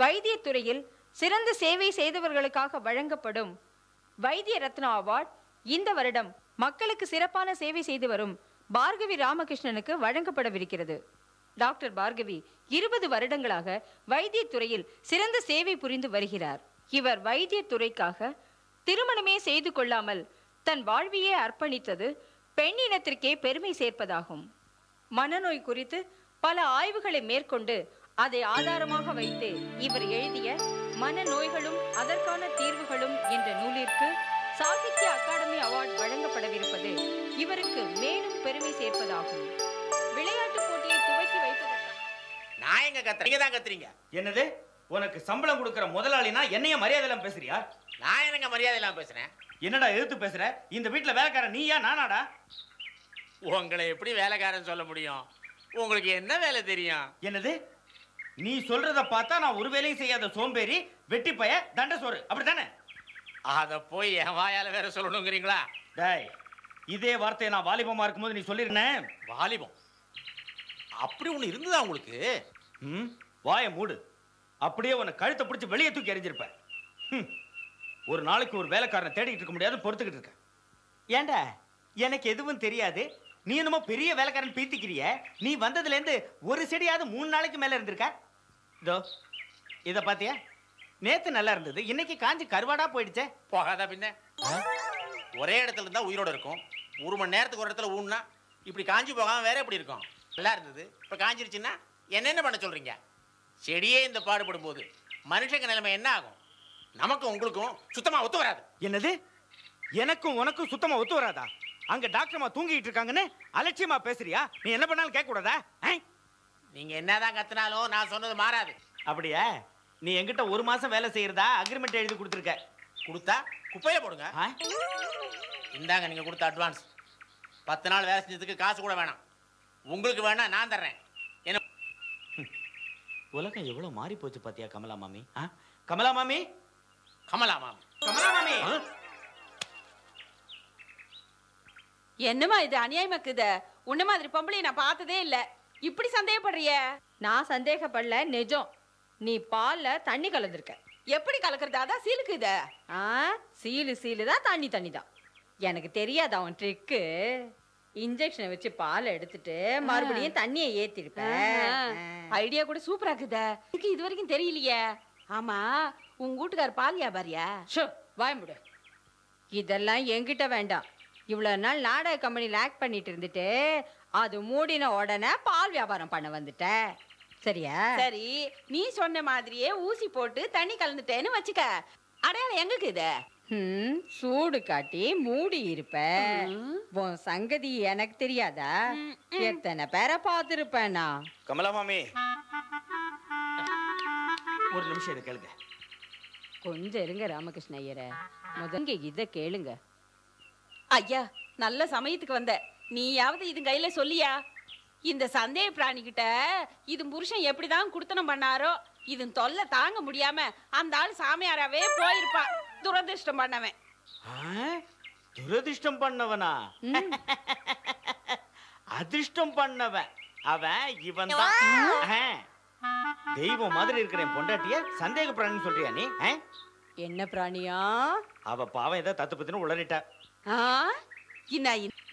வைத்தியத்துறையில் சிறந்த சேவை செய்தவர்களுக்காக வழங்கப்படும் வைத்திய ரத்னா அவார்ட் இந்த வருடம் மக்களுக்கு சிறப்பான சேவை செய்து வரும் பார்கவி ராமகிருஷ்ணனுக்கு வழங்கப்படவிருக்கிறது. டாக்டர் பார்கவி 20 வருடங்களாக வைத்தியத்துறையில் சிறந்த சேவை புரிந்து வருகிறார். இவர் வைத்தியத்துறைக்காக திருமணமே செய்து கொள்ளாமல் தன் வாழ்வையே அர்ப்பணித்தது பெண் இனத்திற்கே பெருமை சேர்ப்பதாகும். மனநோய் குறித்து பல ஆய்வுகளை மேற்கொண்டு அதை ஆதாரமாக வைத்து இவர் எழுதிய மனநோய்களும் அதற்கான தீர்வுகளும் என்ற நூலிற்கு சாகித்ய அகாடமி அவார்டு வழங்கப்படவிருப்பது இவருக்கு மேலும் பெருமை சேர்ப்பதாகும். விளையாட்டு போட்டியை துவக்கி வைப்பதற்கு நான் எங்க கத்துறேன், நீங்க தான் கத்துறீங்க. என்னது? உனக்கு சம்பளம் கொடுக்கிற முதலாளினா என்னைய மரியாதை எல்லாம் பேசுறியா? நான் என்னங்க மரியாதை எல்லாம் பேசுறேன்? என்னடா எதிர்த்து பேசுற? இந்த வீட்டுல வேலைக்காரன் நீயா நானாடா? உங்களை எப்படி வேலைக்காரன் சொல்ல முடியும்? உங்களுக்கு என்ன வேலை தெரியும்? என்னது? நீ சொல்றத பார்த்தா நான் ஒரு வேலையும் செய்யாத சோம்பேறி, வெட்டி பய, தண்ட சோறு, அப்படித்தானே? அத போய் என் வாயால வேற சொல்லணுங்கிறீங்களா? டேய், இதே வார்த்தையை நான் வாலிபமா இருக்கும்போது நீ சொல்லிருந்தேன். வாலிபம் அப்படி ஒண்ணு இருந்ததா உங்களுக்கு? வாயை மூடு. அப்படியே உன்னை கழுத்தை பிடிச்சி வெளியே தூக்கி எறிஞ்சிருப்ப. ஒரு நாளைக்கு ஒரு வேலைக்காரனை தேடிக்கிட்டு இருக்க முடியாது, பொறுத்துக்கிட்டு இருக்க. ஏண்டா எனக்கு எதுவும் தெரியாது, நீ என்னமோ பெரிய வேலைக்காரன் பீத்திக்கிறிய. நீ வந்ததுல இருந்து ஒரு செடியாவது 3 நாளைக்கு மேல இருந்திருக்க. இதோ இத பாத்தியா? நேத்து நல்லா இருந்தது, இன்னைக்கு காஞ்சி கருவாடா போயிடுச்சே. போகாதா பின்ன? ஒரே இடத்துல இருந்தா உயிரோட இருக்கும். 1 மணி நேரத்துக்கு ஒரு இடத்துல ஊன்னா இப்படி காஞ்சி போகாம வேற எப்படி இருக்கும்? நல்லா இருந்தது, இப்ப காஞ்சிருச்சுன்னா என்ன பண்ண சொல்றீங்க? செடியே இந்த பாடுபடும் போது மனுஷங்க நிலைமை என்ன ஆகும்? நமக்கும் உங்களுக்கும் சுத்தமா ஒத்து வராது. என்னது? எனக்கும் உனக்கும் சுத்தமா ஒத்து வராதா? அங்க டாக்டர்மா தூங்கிட்டு இருக்காங்கன்னு அலட்சியமா பேசுறியா? நீ என்ன பண்ணாலும் கேட்க கூடாதா? நீங்க என்னதான் கத்துனாலும் நான் சொன்னது மாறாது. அப்படியா? நீ என்கிட்ட 1 மாசம் வேலை செய்யறதா அக்ரிமெண்ட் எழுதி கொடுத்துருக்க. கொடுத்தா குப்பையை போடுங்க. இந்தாங்க நீங்க கொடுத்த அட்வான்ஸ். 10 நாள் வேலை செஞ்சதுக்கு காசு கூட வேணாம். உங்களுக்கு வேணா நான் தர்றேன். என்ன உலகம் எவ்வளவு மாறி போச்சு பாத்தியா கமலா மாமி? கமலா மாமி, கமலா மாமி, கமலா மாமி. என்னமா இது அநியாயமாக்குது? உன்ன மாதிரி பொம்பளை நான் பார்த்ததே இல்ல. இப்படி சந்தேகப்படுறிய? நான் சந்தேகப்படல, நிஜம். நீ பால்ல தண்ணி கலந்துருக்க. எப்படி கலக்குறது? அதான் சீலுக்குது. சீலு தான், தண்ணி தான். எனக்கு தெரியாது அவன் ட்ரிக்கு. இன்ஜெக்ஷனை வச்சு பாலை எடுத்துட்டு மறுபடியும் தண்ணியை ஏத்திருப்பேன். ஐடியா கூட சூப்பரா இருக்குதா? எனக்கு இது வரைக்கும் தெரியலையே. ஆமா, உங்க வீட்டுக்கார் பால் வியாபாரியா? வாயமுடு. இதெல்லாம் என்கிட்ட வேண்டாம். இவ்வளவு நாள் நாடக கம்பெனியில் ஆக்ட் பண்ணிட்டு இருந்துட்டு அது மூடின உடனே பால் வியாபாரம் பண்ண வந்துட்டேன். சரியா? சரி, நீ சொன்ன மாதிரியே ஊசி போட்டு தண்ணி கலந்துட்டேன்னு வச்சுக்க. அடையாளம் எங்களுக்கு இது? சூடு காட்டி மூடி இருப்ப. உன் சங்கதி எனக்கு தெரியாதா? எத்தனை பேரை பார்த்திருப்பேனா? கமலா மாமி, ஒரு நிமிஷம் இதை கேளுங்க. கொஞ்சம் இருங்க ராமகிருஷ்ண ஐயரை, முதங்க இதை கேளுங்க. ஐயா, நல்ல சமயத்துக்கு வந்த. நீயாவது இது கையில சொல்லியா? இந்த சந்தேக பிராணி கிட்ட இது புருஷன் எப்படிதான் குடுத்தனம் பண்ணாரோ, இது தொல்லை தாங்க முடியாம அந்த ஆள் சாமியாராவே போயிருப்பா. துரதிருஷ்டம் பண்ணவன். துரதிருஷ்டம் பண்ணவனா? அதிர்ஷ்டம் பண்ணவன் அவன். இவன் தான் தெய்வம் மாதிரி இருக்கிற பொண்டாட்டிய சந்தேக பிராணி சொல்றியா நீ? என்ன பிராணியா? அவ பாவம் ஏதோ தத்து பத்தின உளறிட்டா.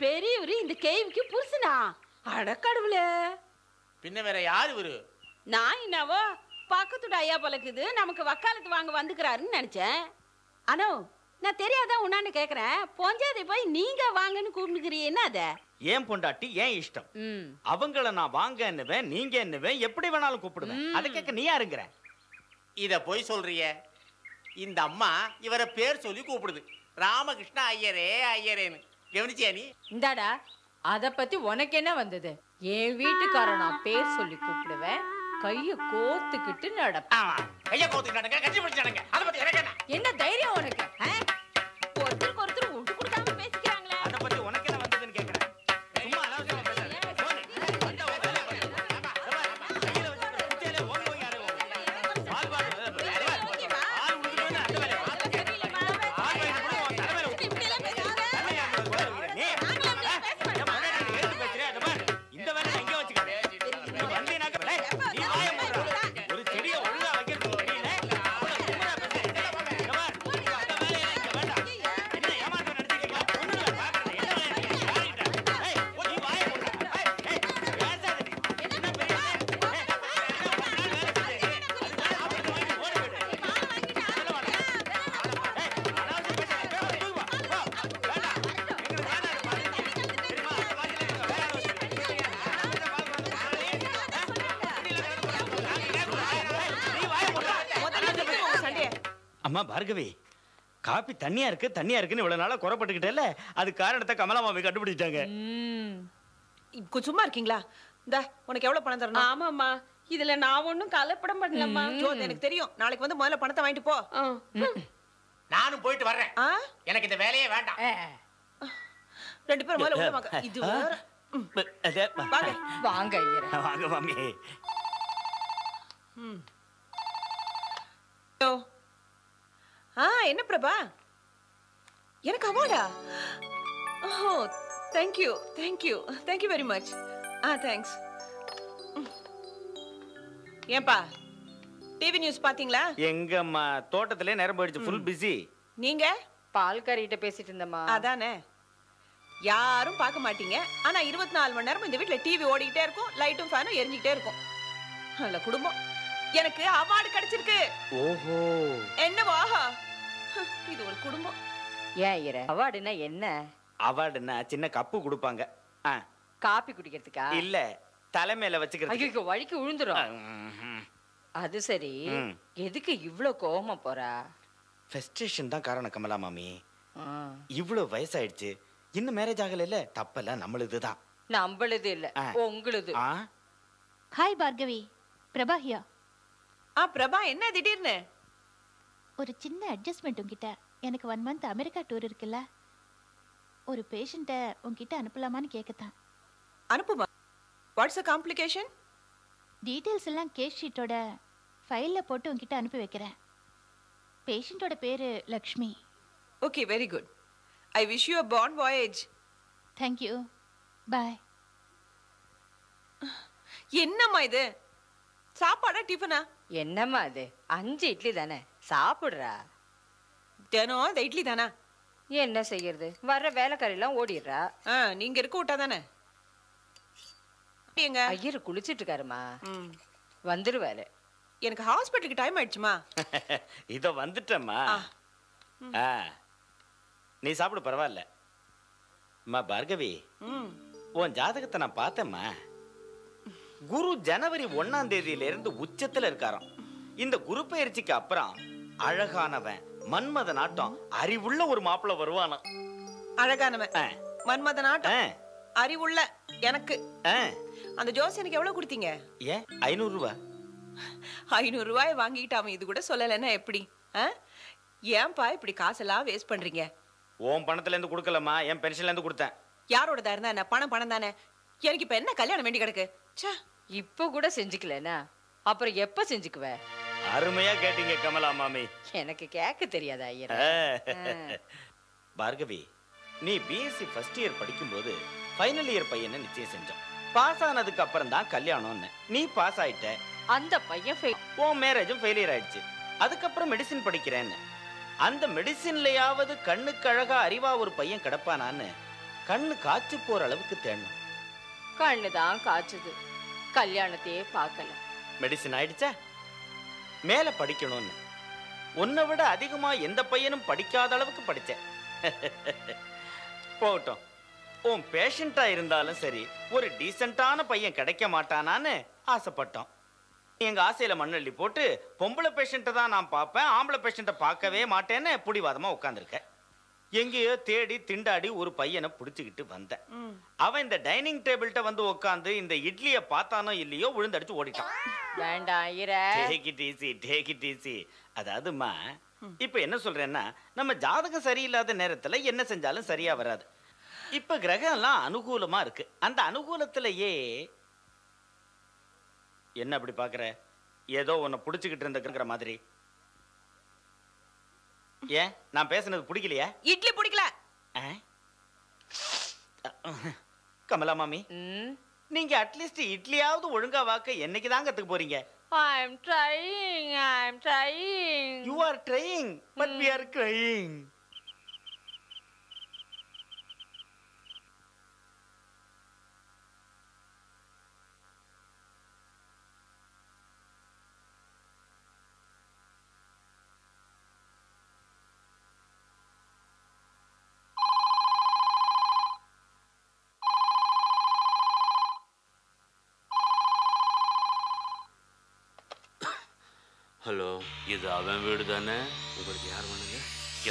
பெரியவரு இந்த கேள்விக்கு புருஷனா? அடக்கடவுள, பின்ன வேற யாரு இவரு? நான் என்னவோ பக்கத்துட ஐயா பழக்குது, நமக்கு வக்காலத்து வாங்க வந்துக்கிறாருன்னு நினைச்சேன். ஆனோ, நான் தெரியாதான் உன்னான்னு கேக்குறேன். பொஞ்சாதை போய் நீங்க வாங்கன்னு கூப்பிடுக்கிறீ, என்ன அத? ஏன் பொண்டாட்டி ஏன் இஷ்டம். அவங்கள நான் வாங்க என்னவேன், நீங்க என்னவேன், எப்படி வேணாலும் கூப்பிடுவேன். அதை கேட்க நீ யாருங்கிற? இத போய் சொல்றிய. இந்த அம்மா இவரை பேர் சொல்லி கூப்பிடுது, ராமகிருஷ்ண ஐயரே ஐயரேன்னு. கவனிச்சியா நீ? இந்தாடா, அத பத்தி உனக்கு என்ன வந்தது? என் வீட்டுக்காரன் நான் பேர் சொல்லி கூப்பிடுவேன், கைய கோத்துக்கிட்டு நடப்பேன். கைய கோத்துக்கிட்டு நடங்க, கட்டி பிடிச்சு நடங்க. அத பத்தி எனக்கு என்ன தைரியம் உனக்கு? ஒருத்தருக்கு ஒருத்தர் விட்டு கொடுக்காம பேசிக்கிறாங்களே. அத பத்தி உனக்கு என்ன வந்ததுன்னு கேக்குறேன். சும்மா அலவசமா பேசாத. கையில வச்சிருக்க குச்சியில ஓங்கி ஓங்கி அரைவோம். பால் பால் ஆள் உடுறவன அந்த வேலை ஆள் வைத்து கூட உன் தலைமையில இப்படி எல்லாம் பேசாத. நீ ஏத்து பேசுறியா? அத பாரு, இந்த வேலை எங்க வச்சுக்க? நீ வந்தீனாக்க நீ வாய மூடுற. ஒரு செடியை ஒழுங்கா வைக்கிறது தெரியல. அம்மா பார்கவி, காப்பி தண்ணியா இருக்குன்னு இவ்வளவு நாளா குறைப்பட்டுக்கிட்டேல்ல, அது காரணத்தை கமலா மாமி கண்டுபிடிச்சிட்டாங்க. சும்மா இருக்கீங்களா? இந்த உனக்கு எவ்வளவு பணம் தரணும்? ஆமாம்மா, இதுல நான் ஒண்ணும் கலப்படம் பண்ணலம்மா. அது எனக்கு தெரியும். நாளைக்கு வந்து முதல்ல பணத்தை வாங்கிட்டு போ. நானும் போயிட்டு வர்றேன். எனக்கு இந்த வேலையே வேண்டாம். 2 பேரும் முதல்ல உள்ள வாங்க. இது வேற. வாங்க வாங்க ஐயரே. வாங்க மாமி. என்ன பிரபா, எனக்கு அவார்டா? Oh, thank you thank you thank you very much. Thanks. ஏன்பா டிவி நியூஸ் பாத்தீங்களா? எங்கம்மா, தோட்டத்திலே நேரம் போயிடுச்சு, ஃபுல் பிஸி. நீங்க பால்காரிட்ட பேசிட்டு இருந்தம்மா. அதானே, யாரும் பார்க்க மாட்டீங்க. ஆனா 24 மணி நேரம் இந்த வீட்டுல டிவி ஓடிக்கிட்டே இருக்கும், லைட்டும் ஃபேனும் எரிஞ்சுக்கிட்டே இருக்கும். நல்ல குடும்பம். எனக்கு அவார்டு கிடைச்சிருக்கு. ஓஹோ, என்னவா? இது ஒரு குடும்பம். ஏன் ஐயரே, அவார்டுனா என்ன? அவார்டுன்னா சின்ன கப்பு கொடுப்பாங்க. காப்பி குடிக்கிறதுக்கா? இல்ல, தலைமையில வச்சுக்கிறது. ஐயோ, வழிக்கு விழுந்துரும். அது சரி, எதுக்கு இவ்ளோ கோவமா போறா? ஃப்ரஸ்ட்ரேஷன் தான் காரணம் கமலா மாமி. இவ்வளவு வயசாயிடுச்சு, இன்னும் மேரேஜ் ஆகல. இல்ல, தப்பெல்லாம் நம்மளுதுதான். நம்மளுது இல்ல, உங்களுது. ஹாய் பார்கவி, பிரபா ஹியா. பிரபா, என்ன திடீர்னு? ஒரு சின்ன அட்ஜஸ்ட்மெண்ட் உங்ககிட்ட. எனக்கு 1 மந்த் அமெரிக்கா டூர் இருக்குல்ல, ஒரு பேஷண்ட்டை உங்ககிட்ட அனுப்பலாமான்னு கேட்கத்தான். அனுப்புமா. What's a complication? டீட்டெயில்ஸ் எல்லாம் கேஸ் ஷீட்டோட ஃபைலில் போட்டு உங்ககிட்ட அனுப்பி வைக்கிறேன். பேஷண்ட்டோட பேரு Lakshmi. Okay, very good. I wish you a bon voyage. Thank you, bye. என்னம்மா இது? சாப்பாடா டிஃபனா? என்னம்மா இது? 5 இட்லி தானே, சாப்பிடுறா. தினம் இந்த இட்லி தானா? என்ன செய்யறது, வர்ற வேலைக்காரெல்லாம் ஓடிடுறா. நீங்க இருக்க விட்டா தானே. ஐயர் குளிச்சிட்டு இருக்காருமா, வந்துருவாரு. எனக்கு ஹாஸ்பிட்டலுக்கு டைம் ஆயிடுச்சுமா. இதோ வந்துட்டம்மா. நீ சாப்பிடு, பரவாயில்ல. அம்மா பார்கவி, உன் ஜாதகத்தை நான் பார்த்தேம்மா. குரு ஜனவரி 1ஆம் தேதியில இருந்து உச்சத்துல இருக்காராம். இந்த குரு பயிற்சிக்கு அப்புறம் அழகானவன், மன்மத நாட்டம், அறிவுள்ள ஒரு மாப்பிள்ள வருவானா. அழகானவன், மன்மத நாட்டம், அறிவுள்ள எனக்கு. அந்த ஜோசியனுக்கு எவ்வளவு கொடுத்தீங்க? ஏன் 500 ரூபாய்? 500 ரூபாய் வாங்கிட்டு அவன் இது கூட சொல்லலைன்னா எப்படி? ஏன்பா இப்படி காசெல்லாம் வேஸ்ட் பண்றீங்க? உன் பணத்துல இருந்து கொடுக்கலம்மா, என் பென்ஷன்ல இருந்து கொடுத்தேன். யாரோடதா இருந்தா என்ன? பணம் தானே. எனக்கு இப்ப என்ன கல்யாணம் வேண்டி கிடக்கு? இப்ப கூட செஞ்சுக்கலனா அப்புறம் எப்ப செஞ்சுக்குவ? அருமையா கேட்டீங்க கமலா மாமி. எனக்கு கேட்க தெரியாதா ஐயர்? பார்கவி, நீ பிஎஸ்சி ஃபர்ஸ்ட் இயர் படிக்கும்போது ஃபைனல் இயர் பையனை நிச்சயம் செஞ்சோம். பாஸ் ஆனதுக்கு அப்புறம் தான் கல்யாணம்னு. நீ பாஸ் ஆயிட்ட, அந்த பையன் உன் மேரேஜும் ஃபெயிலியர் ஆயிடுச்சு. அதுக்கப்புறம் மெடிசின் படிக்கிறேன்னு. அந்த மெடிசின்லயாவது கண்ணுக்கு அழகா அறிவா ஒரு பையன் கிடப்பானான்னு கண்ணு காய்ச்சி போற அளவுக்கு தேடணும். கண்ணுதான் காய்ச்சது, கல்யாணத்தையே பார்க்கல. மெடிசின் ஆயிடுச்சா? மேல படிக்கணும்னு உன்னை விட அதிகமா எந்த பையனும் படிக்காத அளவுக்கு படிச்ச. போகட்டும், உன் பேஷண்டா இருந்தாலும் சரி ஒரு டீசென்டான பையன் கிடைக்க மாட்டானான்னு ஆசைப்பட்டோம். எங்க ஆசையில மண்ணள்ளி போட்டு பொம்பளை பேஷண்ட்டை தான் நான் பார்ப்பேன், ஆம்பளை பேஷண்ட்டை பார்க்கவே மாட்டேன்னு புடிவாதமா உட்காந்துருக்க. எங்கேயோ தேடி திண்டாடி ஒரு பையனை பிடிச்சுக்கிட்டு வந்தேன். அவன் இந்த டைனிங் டேபிள்கிட்ட வந்து உட்காந்து இந்த இட்லியை பார்த்தானோ இல்லையோ விழுந்தடிச்சு ஓடிட்டான். வேண்டாம் ஐயரே, டேக் இட் ஈஸி. அதாவதுமா, இப்ப என்ன சொல்றேன்னா, நம்ம ஜாதகம் சரியில்லாத நேரத்துல என்ன செஞ்சாலும் சரியா வராது. இப்ப கிரகம் எல்லாம் அனுகூலமா இருக்கு. அந்த அனுகூலத்திலேயே என்ன அப்படி பாக்குற? ஏதோ உன்னை புடிச்சுக்கிட்டு இருந்த மாதிரி. ஏன் நான் பேசுனது பிடிக்கலையா? இட்லி பிடிக்கல. கமலா மாமி, நீங்க அட்லீஸ்ட் இட்லியாவது ஒழுங்கா வாக்க என்னைக்கு தான் கத்துக்க போறீங்க? I'm trying. You are trying, but we are crying. Hello, இது அவன் வீடு தானே? உங்களுக்கு யார் வேணுங்க?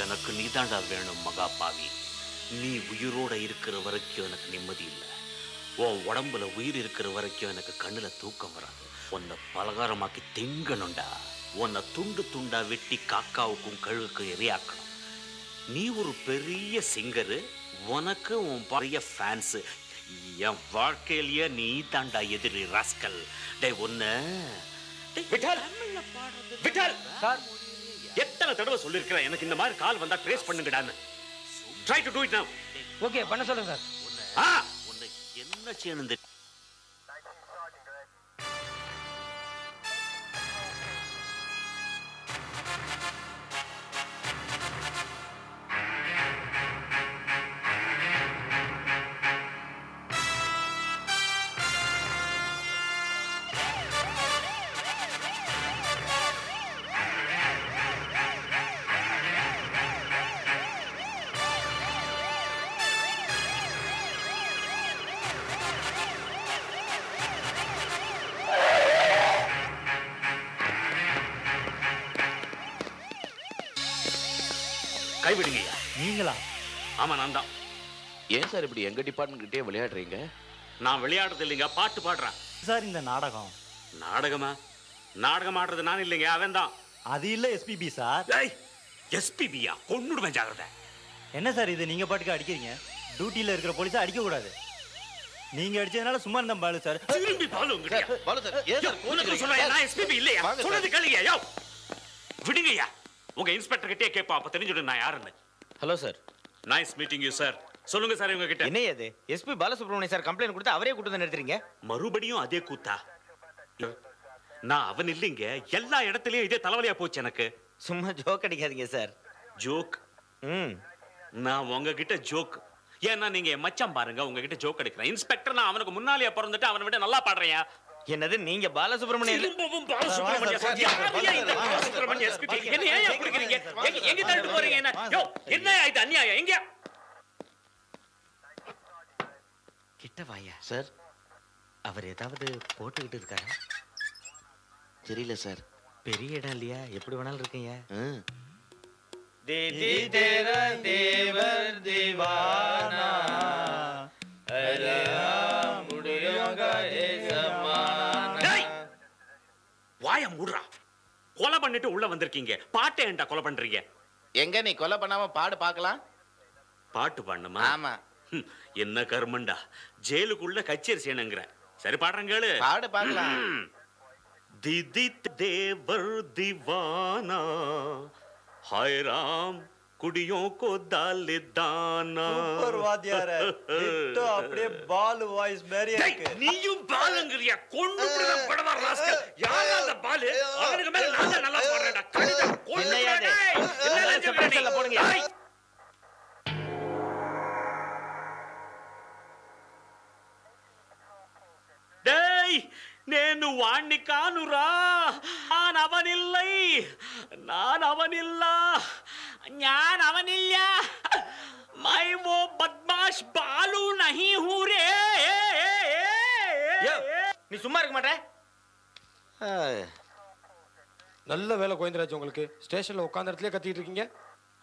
எனக்கு நீ தாண்டா வேணும் மகா பாவி. நீ உயிரோட இருக்கிற வரைக்கும் எனக்கு நிம்மதி இல்லை. உன் உடம்புல உயிர் இருக்கிற வரைக்கும் எனக்கு கண்ணுல தூக்கம் வராது. உன்னை பலகாரமாக்கி திங்கணும்டா. உன்னை துண்டு துண்டா வெட்டி காக்காவுக்கும் கழுகுக்கும் எரியாக்கணும். நீ ஒரு பெரிய சிங்கரு, உனக்கு உன் பெரிய ஃபேன்ஸு. என் வாழ்க்கையிலேயே நீ தாண்டா எதிரி ராஸ்கல். டே ஒன்னு விட்டால் சார், எத்தனை தடவை சொல்லிருக்கிறேன் எனக்கு இந்த மாதிரி கால் வந்தா ட்ரேஸ் பண்ணுங்கடான்னு. Try to do it now. Okay, பண்ண சொல்லுங்க சார். உன்னை என்ன செய்யணும்? கைவிடுங்கய்யா. நீங்களா? ஆமா, நான் தான். ஏன் சார் இப்படி எங்க டிபார்ட்மெண்ட் கிட்டே விளையாடுறீங்க? நான் விளையாடுறது இல்லைங்க, பாட்டு பாடுறேன் சார். இந்த நாடகம் நாடகமா? நாடகம் ஆடுறது நான் இல்லைங்க, அவன் தான். அது இல்ல எஸ்பிபி சார். எஸ்பிபியா? கொன்னுடுவேன், ஜாகிரதை. என்ன சார் இது, நீங்க பாட்டுக்கு அடிக்கிறீங்க? டியூட்டில இருக்கிற போலீஸை அடிக்க கூடாது. நீங்க அடிச்சதுனால சும்மா இருந்த பாலு சார். திரும்பி பாலு உங்ககிட்ட. பாலு சார், ஏன் சார் உனக்கு சொல்றேன், நான் எஸ்பிபி இல்லையா? சொல்றது கேளுங்க. யோ விடுங்கய்யா. உங்க இன்ஸ்பெக்டர் கிட்டே கேட்பா, அப்ப தெரிஞ்சுடு நான் யாருன்னு. Hello sir. Nice meeting you sir. சொல்லுங்க சார் இவங்க கிட்ட. என்ன இது? எஸ்பி பாலசுப்ரமணியம் சார் கம்ப்ளைண்ட் கொடுத்து அவரே கூட்டு வந்து நிறுத்துறீங்க? மறுபடியும் அதே கூத்தா? நான் அவன் இல்லைங்க, எல்லா இடத்துலயும் இதே தலைவலியா போச்சு எனக்கு. சும்மா ஜோக் அடிக்காதீங்க சார். ஜோக்? நான் உங்ககிட்ட ஜோக்? ஏன்னா நீங்க என் மச்சான் பாருங்க, உங்ககிட்ட ஜோக் அடிக்கிறேன். இன்ஸ்பெக்டர் நான் அவனுக்கு முன்னாலேயே பிறந்துட்டு அவனை விட நல்லா பாடுறியா? என்னது, நீங்க பாலசுப்ரமணியம்? திரும்பவும் பாலசுப்ரமணியம் சார். யாரையா இந்த பாலசுப்ரமணியம் எஸ்பிபி? என்ன ஏன் குடிக்கிறீங்க? எங்க தள்ளிட்டு போறீங்க? என்ன யோ, என்ன இது அநியாயம்? எங்க கிட்ட வாயா சார். அவர் ஏதாவது போட்டுக்கிட்டு இருக்காரா? தெரியல சார். பெரிய இடம் இல்லையா, எப்படி வேணாலும் இருக்கீங்க. दीदी तेरा देवर दीवाना, अरे मुड़ियों का ये ज़माना. வாய மூடுறா. கொலை பண்ணிட்டு உள்ள வந்திருக்கீங்க, பாட்டை ஏன்டா கொலை பண்றீங்க? எங்க நீ கொலை பண்ணாம பாடு பார்க்கலாம். பாட்டு பாடணுமா? ஆமா. என்ன கர்மண்டா, ஜெயிலுக்குள்ள கச்சேரி செய்யணுங்கிற. சரி பாடுறேன் கேளு. பாடு பார்க்கலாம். दीदी देवर दीवाना, हाय राम कुड़ियों को डाल दाना. சூப்பர் வாத்தியார, டிட்டோ அப்படியே பால் வாய்ஸ் மாதிரி இருக்கு. நீயும் பாலுங்கறியா? கொன்னுடுறேன் படவா ராஸ்கல். யாரா அந்த பால்? அவனுக்கு மேல நான் நல்லா பாடுறேன்டா. கழுத கொன்னுடுறேன். என்ன செப்பரேஷன்ல போடுங்க. டேய், నేను వాణ్ణి కానురా. நான் அவனில்ல. ഞാൻ അവനില്ല. मैं वो बदमाश बालू नहीं हूं रे. நீ சும்மா இருக்க மாட்டே? நல்ல வேலை கோயந்தராஜ், உங்களுக்கு ஸ்டேஷன்ல உட்கார்ந்த இடத்துல கத்திட்டு இருக்கீங்க.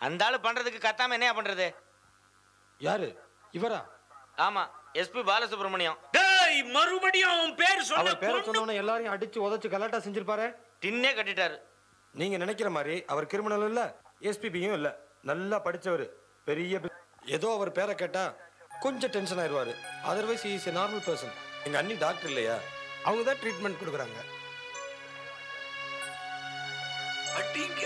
அந்த ஆளு பண்றதுக்கு கத்தாம என்ன பண்றது? யாரு இவரா? ஆமா, எஸ்பி பாலசுப்ரமணியம். டேய், மறுபடியும் பேர் சொன்ன. அவர் பேரை சொன்னவன எல்லாரையும் அடிச்சு உதைச்சு கலாட்டா செஞ்சிருப்பாரு. டின்னே கட்டிட்டாரு. நீங்க நினைக்கிற மாதிரி அவர் கிரிமினலும் இல்ல, எஸ்பிபியும் இல்ல. நல்லா படிச்சவர், பெரிய ஏதோ அவர் பேரை கேட்டா கொஞ்சம் டென்ஷன் ஆயிடுவாரு. Otherwise is a normal person. எங்க அண்ணி டாக்டர் இல்லையா, அவங்க தான் ட்ரீட்மெண்ட் கொடுக்குறாங்க. அடிங்க.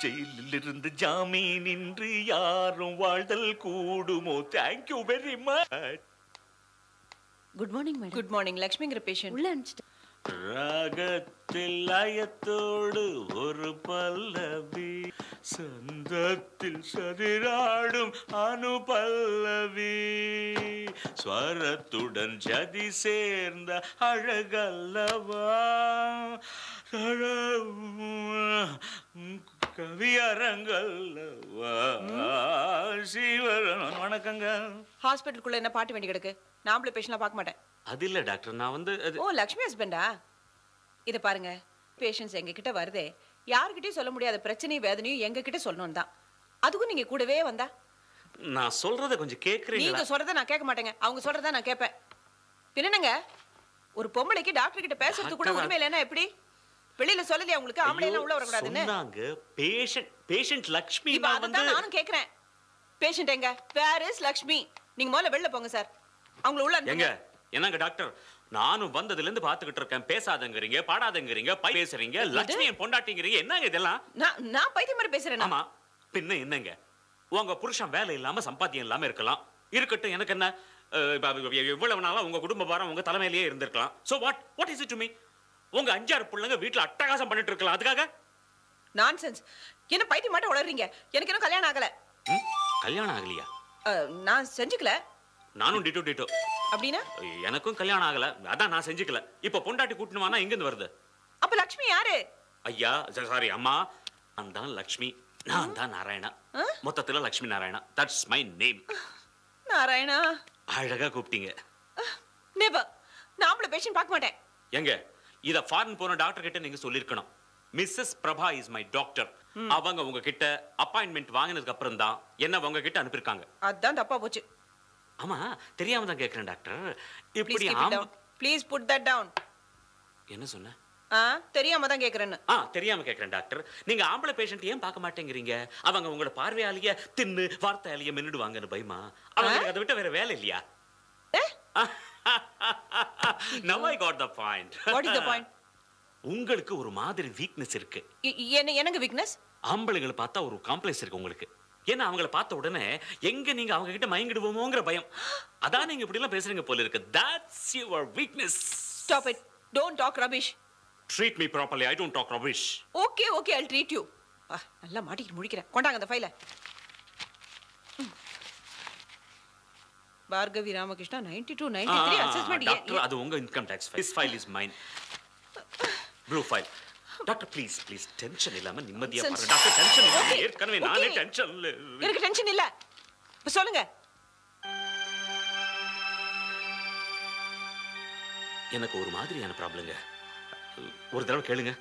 ஜெயிலிலிருந்து ஜாமீன் இன்றி யாரும் வாழ்தல் கூடுமோ? Thank you very much. Good morning madam. Good morning. லக்ஷ்மிங்கிற பேஷண்ட் உள்ள அனுப்பிச்சிட்டு. ராகத்தில் லயத்தோடு ஒரு பல்லவி, சந்தத்தில் சதிராடும் அனுபல்லவி, ஸ்வரத்துடன் ஜதி சேர்ந்த அழகல்லவா, கவியரங்கல்லவா. சிவரன் வணக்கங்க. ஹாஸ்பிட்டலுக்குள்ள என்ன பாட்டு வேண்டி கிடக்கு? நாமளே பேஷண்ட்லாம் பார்க்க மாட்டேன். அது இல்ல டாக்டர், நான் வந்து ஓ லக்ஷ்மி ஹஸ்பண்டா? இதை பாருங்க, பேஷண்ட்ஸ் எங்ககிட்ட வருதே யார்கிட்டயும் சொல்ல முடியாத பிரச்சனையும் வேதனையும் எங்ககிட்ட சொல்லணும் தான். அதுக்கும் நீங்க கூடவே வந்தா? நான் சொல்றத கொஞ்சம் கேக்குறீங்களா? நீங்க சொல்றத நான் கேட்க மாட்டேங்க, அவங்க சொல்றத நான் கேட்பேன். பின்னங்க ஒரு பொம்பளைக்கு டாக்டர் கிட்ட பேசுறது கூட உரிமை இல்லைன்னா எப்படி? வெளியில சொல்லலையா உங்களுக்கு ஆம்பளை எல்லாம் உள்ள வரக்கூடாதுன்னு? சொன்னாங்க. பேஷண்ட் லக்ஷ்மி. இப்ப அதான் நானும் கேக்குறேன். பேஷண்ட் எங்க? Where is Lakshmi? நீங்க முதல்ல வெளில போங்க சார், அவங்கள உள்ள எங்க? என்னங்க டாக்டர், நானும் வந்ததுல இருந்து பாத்துக்கிட்டு இருக்கேன். பேசாதங்கறீங்க, பாடாதங்கறீங்க, பேசுறீங்க, லட்சுமியை பொண்டாட்டிங்கறீங்க. என்னங்க இதெல்லாம்? நான் பைத்தியம் மாதிரி பேசுறேன். ஆமா, பின்ன என்னங்க? உங்க புருஷன் வேலை இல்லாம சம்பாத்தியம் இல்லாம இருக்கலாம். இருக்கட்டும், எனக்கு என்ன? இவ்வளவு நாளா உங்க குடும்ப பாரம் உங்க தலைமையிலேயே இருந்திருக்கலாம். So what is it to me? உங்க 5-6 பிள்ளைங்க வீட்டுல அட்டகாசம் பண்ணிட்டு இருக்கலாம். அதுக்காக நான்சென்ஸ். என்ன பைத்தியம் மட்டும் உளறீங்க? எனக்கு இன்னும் கல்யாணம் ஆகல. கல்யாணம் ஆகலையா? நான் செஞ்சுக்கல. நானும் டிட்டோ. அப்படின்னா எனக்கும் கல்யாணம் ஆகல, அதான் நான் செஞ்சுக்கல. இப்ப பொண்டாட்டி கூட்டணுமானா எங்க இருந்து வருது? அப்ப லக்ஷ்மி யாரு? ஐயா சாரி அம்மா, நான் தான் லக்ஷ்மி, நான் தான் நாராயணா. மொத்தத்துல Lakshmi Narayana. That's my name. Narayana அழகா கூப்பிட்டீங்க. நெவர். நான் அவள பேஷண்ட் பார்க்க மாட்டேன். எங்க இத ஃபாரின் போன டாக்டர் கிட்ட நீங்க சொல்லிருக்கணும். Mrs Prabha is my doctor. அவங்க உங்க கிட்ட அப்பாயின்மெண்ட் வாங்கினதுக்கு அப்புறம் தான் என்ன உங்க கிட்ட அனுப்பிருக்காங்க. அதான் தப்பா போச்சு. ஆமா, தெரியாம தான் கேக்குறேன் டாக்டர். இப்படி ப்ளீஸ் புட் தட் டவுன். என்ன சொன்ன? தெரியாம தான் கேக்குறேன்னு. தெரியாம கேக்குறேன் டாக்டர். நீங்க ஆம்பளை பேஷண்ட் ஏன் பார்க்க மாட்டேங்கிறீங்க? அவங்க உங்களோட பார்வையாலேயே தின்னு வார்த்தையாலேயே மின்னுடுவாங்கன்னு பயமா? அவங்க அதை விட்டு வேற வேலை இல்லையா? Now I got the point. What is the point? உங்களுக்கு ஒரு மாதிரி வீக்னஸ் இருக்கு. என்னங்க வீக்னஸ்? ஆம்பளைங்களை பார்த்தா ஒரு காம்ப்ளெக்ஸ் இருக்கு உங்களுக்கு. ஏன்னா அவங்கள பார்த்த உடனே எங்க நீங்க அவங்க கிட்ட மயங்கிடுவோமோங்கிற பயம். அதான் நீங்க இப்படி எல்லாம் பேசுறீங்க போல இருக்கு. That's your weakness. Stop it. Don't talk rubbish. Treat me properly. I don't talk rubbish. Okay, I'll treat you. நல்லா மாட்டிட்டு முடிக்கிறேன். கொண்டாங்க அந்த ஃபைல. பார்கவி ராமகிருஷ்ணா 92-93 அசெஸ்மென்ட். டாக்டர், அது உங்க income tax file. This file is mine. Blue file. Doctor please tension இல்லாம நிம்மதியா பாருங்க. டாக்டர் டென்ஷன் இல்ல, ஏற்கனவே நானே டென்ஷன்ல. எனக்கு டென்ஷன் இல்ல. இப்ப சொல்லுங்க. எனக்கு ஒரு மாதிரியான ப்ராப்ளம்ங்க. ஒரு தடவை கேளுங்க.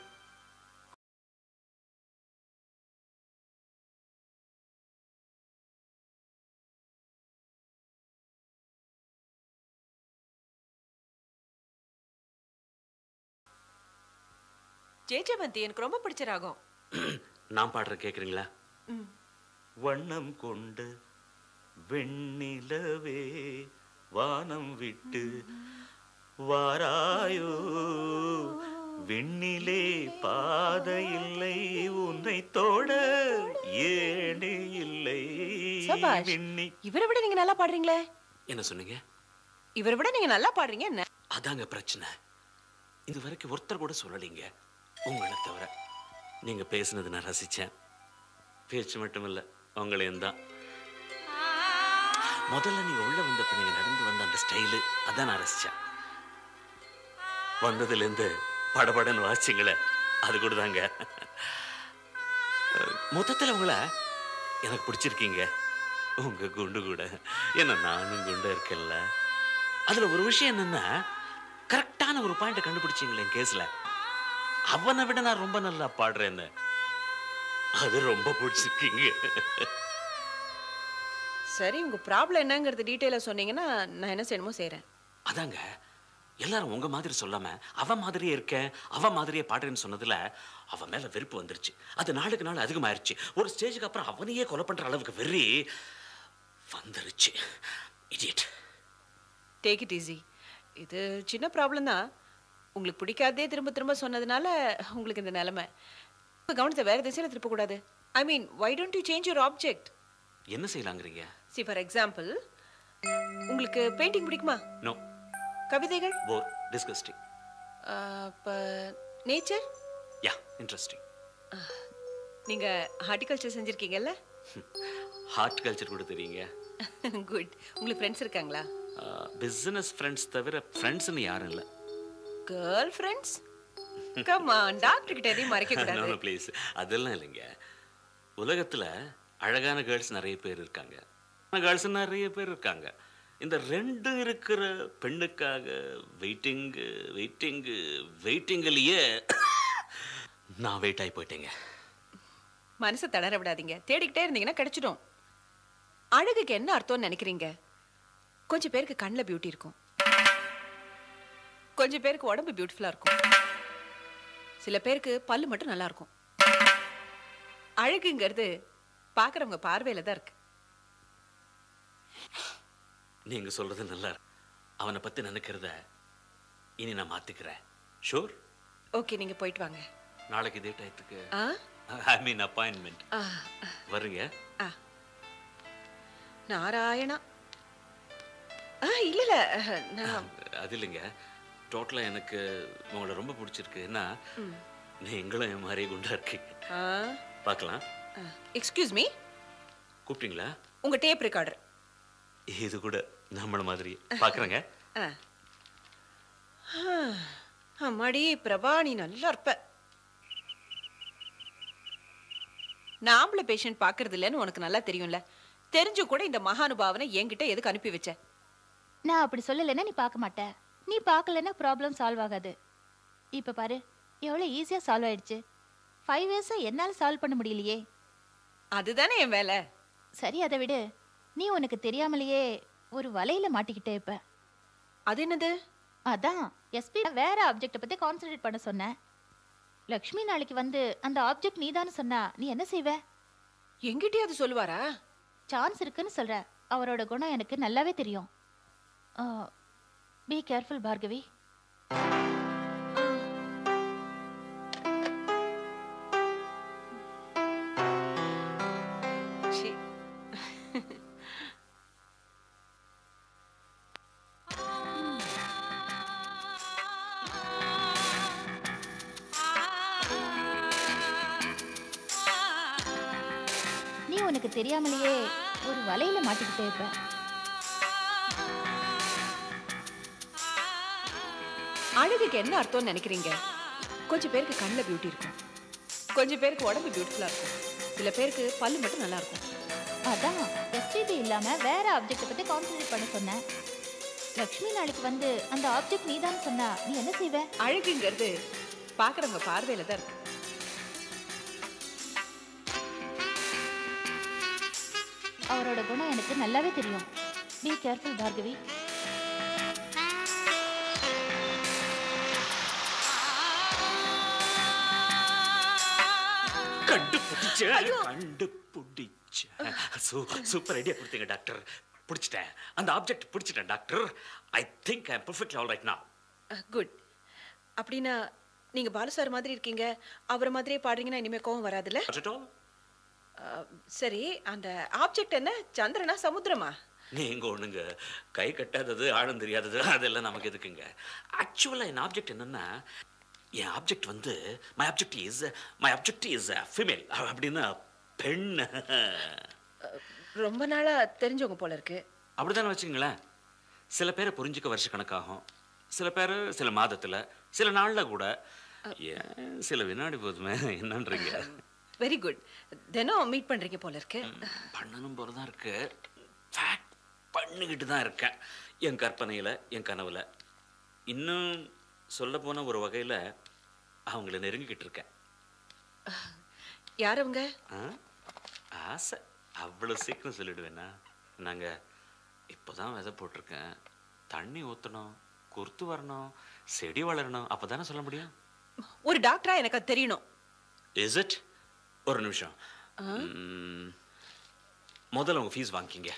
ஜெயஜெயவந்தி எனக்கு ரொம்ப பிடிச்ச ராகம். நான் பாடுறேன், கேக்குறீங்களா? வண்ணம் கொண்டு வெண்ணிலவே வானம் விட்டு வாராயோ, விண்ணிலே பாதை இல்லை உன்னை தோட ஏணி இல்லை. இவரை விட நீங்க நல்லா பாடுறீங்களே. என்ன சொன்னீங்க? இவரை விட நீங்க நல்லா பாடுறீங்க. என்ன அதாங்க பிரச்சனை. இது வரைக்கும் ஒருத்தர் கூட சொல்லலீங்க உங்களை தவிர. நீங்க பேசுனது நான் ரசிச்சேன். பேச்சு மட்டும் இல்ல, உங்களையும் தான். முதல்ல நீங்க உள்ள வந்தப்ப நீங்க நடந்து வந்த அந்த ஸ்டைலு, அதான் நான் ரசிச்சேன். வந்ததுல இருந்து படபடன்னு வாசிங்களே, அது கூட தாங்க. மொத்தத்துல உங்களை எனக்கு பிடிச்சிருக்கீங்க. உங்க குண்டு கூட. ஏன்னா நானும் குண்டா இருக்கேன்ல. அதுல ஒரு விஷயம் என்னன்னா, கரெக்டான ஒரு பாயிண்ட கண்டுபிடிச்சீங்களே என் கேஸ்ல. அவனை விட நான் ரொம்ப நல்லா பாடுறேன்னு, அது ரொம்ப பிடிச்சிருக்கீங்க. சரி, உங்க ப்ராப்ளம் என்னங்கிறது டீடைலா சொன்னீங்கன்னா நான் என்ன செய்யணுமோ செய்யறேன். அதாங்க, எல்லாரும் உங்க மாதிரி சொல்லாம அவ மாதிரியே இருக்கேன், அவ மாதிரியே பாடுறேன்னு சொன்னதுல அவ மேல வெறுப்பு வந்துருச்சு. அது நாளுக்கு நாள் அதிகமாயிருச்சு. ஒரு ஸ்டேஜுக்கு அப்புறம் அவனையே கொலை பண்ற அளவுக்கு வெறி வந்துருச்சு. இடியட். Take it easy. இது சின்ன ப்ராப்ளம் தான். உங்களுக்கு பிடிக்காதே திரும்ப திரும்ப சொன்னதுனால உங்களுக்கு இந்த நிலைமை. கவனத்தை வேற திசையில திருப்ப கூடாது. ஐ மீன், why don't you change your object? என்ன செய்யலாங்கிறீங்க? See, for example, உங்களுக்கு பெயிண்டிங் பிடிக்குமா? நோ. கவிதைகள்? போர், டிஸ்கஸ்டிங். நேச்சர்? யா, இன்ட்ரெஸ்டிங். நீங்க ஹார்டிகல்ச்சர் செஞ்சிருக்கீங்கல்ல? ஹார்டிகல்ச்சர் கூட தெரியுங்க. குட். உங்களுக்கு ஃப்ரெண்ட்ஸ் இருக்காங்களா? பிசினஸ் ஃப்ரெண்ட்ஸ் தவிர ஃப்ரெண்ட்ஸ்னு யாரும் இல்லை. Girl friends? Come on, doctor கிட்ட எதையும் மறைக்க கூடாது. நோ ப்ளீஸ், அதெல்லாம் இல்லைங்க. உலகத்துல அழகான கேர்ள்ஸ் நிறைய பேர் இருக்காங்க, கேர்ள்ஸ் நிறைய பேர் இருக்காங்க. இந்த ரெண்டு இருக்கிற பெண்ணுக்காக வெயிட்டிங்லேயே நான் வெயிட் ஆகி போயிட்டேங்க. மனசை தளர விடாதீங்க. தேடிக்கிட்டே இருந்தீங்கன்னா கிடைச்சிடும். அழகுக்கு என்ன அர்த்தம்னு நினைக்கிறீங்க? கொஞ்சம் பேருக்கு கண்ணில் பியூட்டி இருக்கும், கொஞ்சம் பேருக்கு உடம்பு பியூட்டிஃபுல்லா இருக்கும், சில பேருக்கு பல்லு மட்டும் நல்லா இருக்கும். அழகுங்கிறது பார்க்குறவங்க பார்வையில தான் இருக்கு. நீங்க சொல்றது நல்லா இருக்கு. அவனை பத்தி நினைக்கிறத இனி நான் மாத்திக்கிறேன். ஷூர். ஓகே, நீங்க போயிட்டு வாங்க. நாளைக்கு இதே டயத்துக்கு ஐ மீன் அப்பாயின்மெண்ட் வருங்க. நாராயணா. இல்ல நான் அது இல்லைங்க, டோட்டலா எனக்கு உங்களை ரொம்ப பிடிச்சிருக்கு. என்ன நீங்களும் என் மாதிரியே குண்டா இருக்கீங்க. பார்க்கலாம். எக்ஸ்கியூஸ் மீ, கூப்பிட்டீங்களா? உங்க டேப் ரெக்கார்டர். இது கூட நம்மள மாதிரி பார்க்குறேங்க. அம்மாடி பிரபா, நீ நல்லா இருப்ப. நாம்பள பேஷண்ட் பார்க்கறது இல்லைன்னு உனக்கு நல்லா தெரியும்ல. தெரிஞ்சு கூட இந்த மகானுபாவனை என்கிட்ட எதுக்கு அனுப்பி வச்ச? நான் அப்படி சொல்லலைன்னா நீ பார்க்க மாட்ட. நீ பார்க்கலன்னா ப்ராப்ளம் சால்வ் ஆகாது. இப்போ பாரு, எவ்வளோ ஈஸியாக சால்வ் ஆயிடுச்சு. 5 இயர்ஸா என்னால் சால்வ் பண்ண முடியலையே. அதுதானே என் வேலை. சரி, அதை விடு. நீ உனக்கு தெரியாமலேயே ஒரு வலையில மாட்டிக்கிட்டே. இப்ப அது என்னது? அதான் எஸ்பி வேற ஆப்ஜெக்ட்டை பத்தி கான்சென்ட்ரேட் பண்ண சொன்னேன். லக்ஷ்மி நாளைக்கு வந்து அந்த ஆப்ஜெக்ட் நீதான்னு சொன்னா நீ என்ன செய்வ? எங்கிட்டே அது சொல்லுவாரா? சான்ஸ் இருக்குன்னு சொல்ற. அவரோட குணம் எனக்கு நல்லாவே தெரியும். Be careful Bhargavi. நீ உனக்கு தெரியாமலேயே ஒரு வலையில மாட்டிக்கிட்டே. இப்ப அழகுக்கு என்ன அர்த்தம்னு நினைக்கிறீங்க? கொஞ்சம் பேருக்கு கண்ணில் பியூட்டி இருக்கும், கொஞ்சம் பேருக்கு உடம்பு பியூட்டிஃபுல்லா இருக்கும், சில பேருக்கு பல்லு மட்டும் நல்லா இருக்கும். அதான் எஸ்பிபி இல்லாம வேற ஆப்ஜெக்ட்டை பத்தி கான்சென்ட்ரேட் பண்ண சொன்னேன். லக்ஷ்மி நாளைக்கு வந்து அந்த ஆப்ஜெக்ட் நீதான்னு சொன்னா நீ என்ன செய்வ? அழகுங்கிறது பார்க்குறவங்க பார்வையில தான் இருக்கு. அவரோட குணம் எனக்கு நல்லாவே தெரியும். Be careful Bhargavi. Super idea கொடுத்தீங்க டாக்டர். பிடிச்சிட்டேன், அந்த ஆப்ஜெக்ட் பிடிச்சிட்டேன் doctor. I think I am perfectly all right now. Good. அப்படின்னா நீங்க பாலு சார் மாதிரி இருக்கீங்க, அவரை மாதிரியே பாடுறீங்கன்னா இனிமே கோவம் வராதுல்ல? சரி, அந்த ஆப்ஜெக்ட் என்ன, சந்திரனா சமுத்திரமா? நீங்க ஒண்ணுங்க கை கட்டாதது ஆழம் தெரியாதது அதெல்லாம் நமக்கு எதுக்குங்க. ஆக்சுவலா என் ஆப்ஜெக்ட் என்னன்னா, என் ஆப்ஜெக்ட் வந்து மை ஆப்ஜெக்ட் இஸ் ஃபீமேல் அப்படின்னா பெண். ரொம்ப நாளா தெரிஞ்சவங்க போல இருக்கு. அப்படித்தானே வச்சுங்களேன். சில பேரை புரிஞ்சுக்க வருஷ கணக்காகும், சில பேர் சில மாதத்துல, சில நாள்ல கூட, சில வினாடி போதுமே. என்னன்றீங்க? Very good. தினம் மீட் பண்றீங்க போல இருக்கு. பண்ணணும் போலதான் இருக்கு. பண்ணிக்கிட்டு தான் இருக்கேன், என் கற்பனையில, என் கனவுல. இன்னும் சொல்ல போன ஒரு வகையில அவங்கள நெருங்கிக்கிட்டு இருக்கேன். யார் அவங்க? ஆசை அவ்வளவு சீக்கிரம் சொல்லிடுவேன்னா? நாங்க இப்போதான் விதை போட்டிருக்கேன், தண்ணி ஊற்றணும், குறுத்து வரணும், செடி வளரணும், அப்பதானே சொல்ல முடியும். ஒரு டாக்டரா எனக்கு அது தெரியணும். Is it? ஒரு நிமிஷம். முதல்ல உங்க ஃபீஸ் வாங்கிக்கிங்க.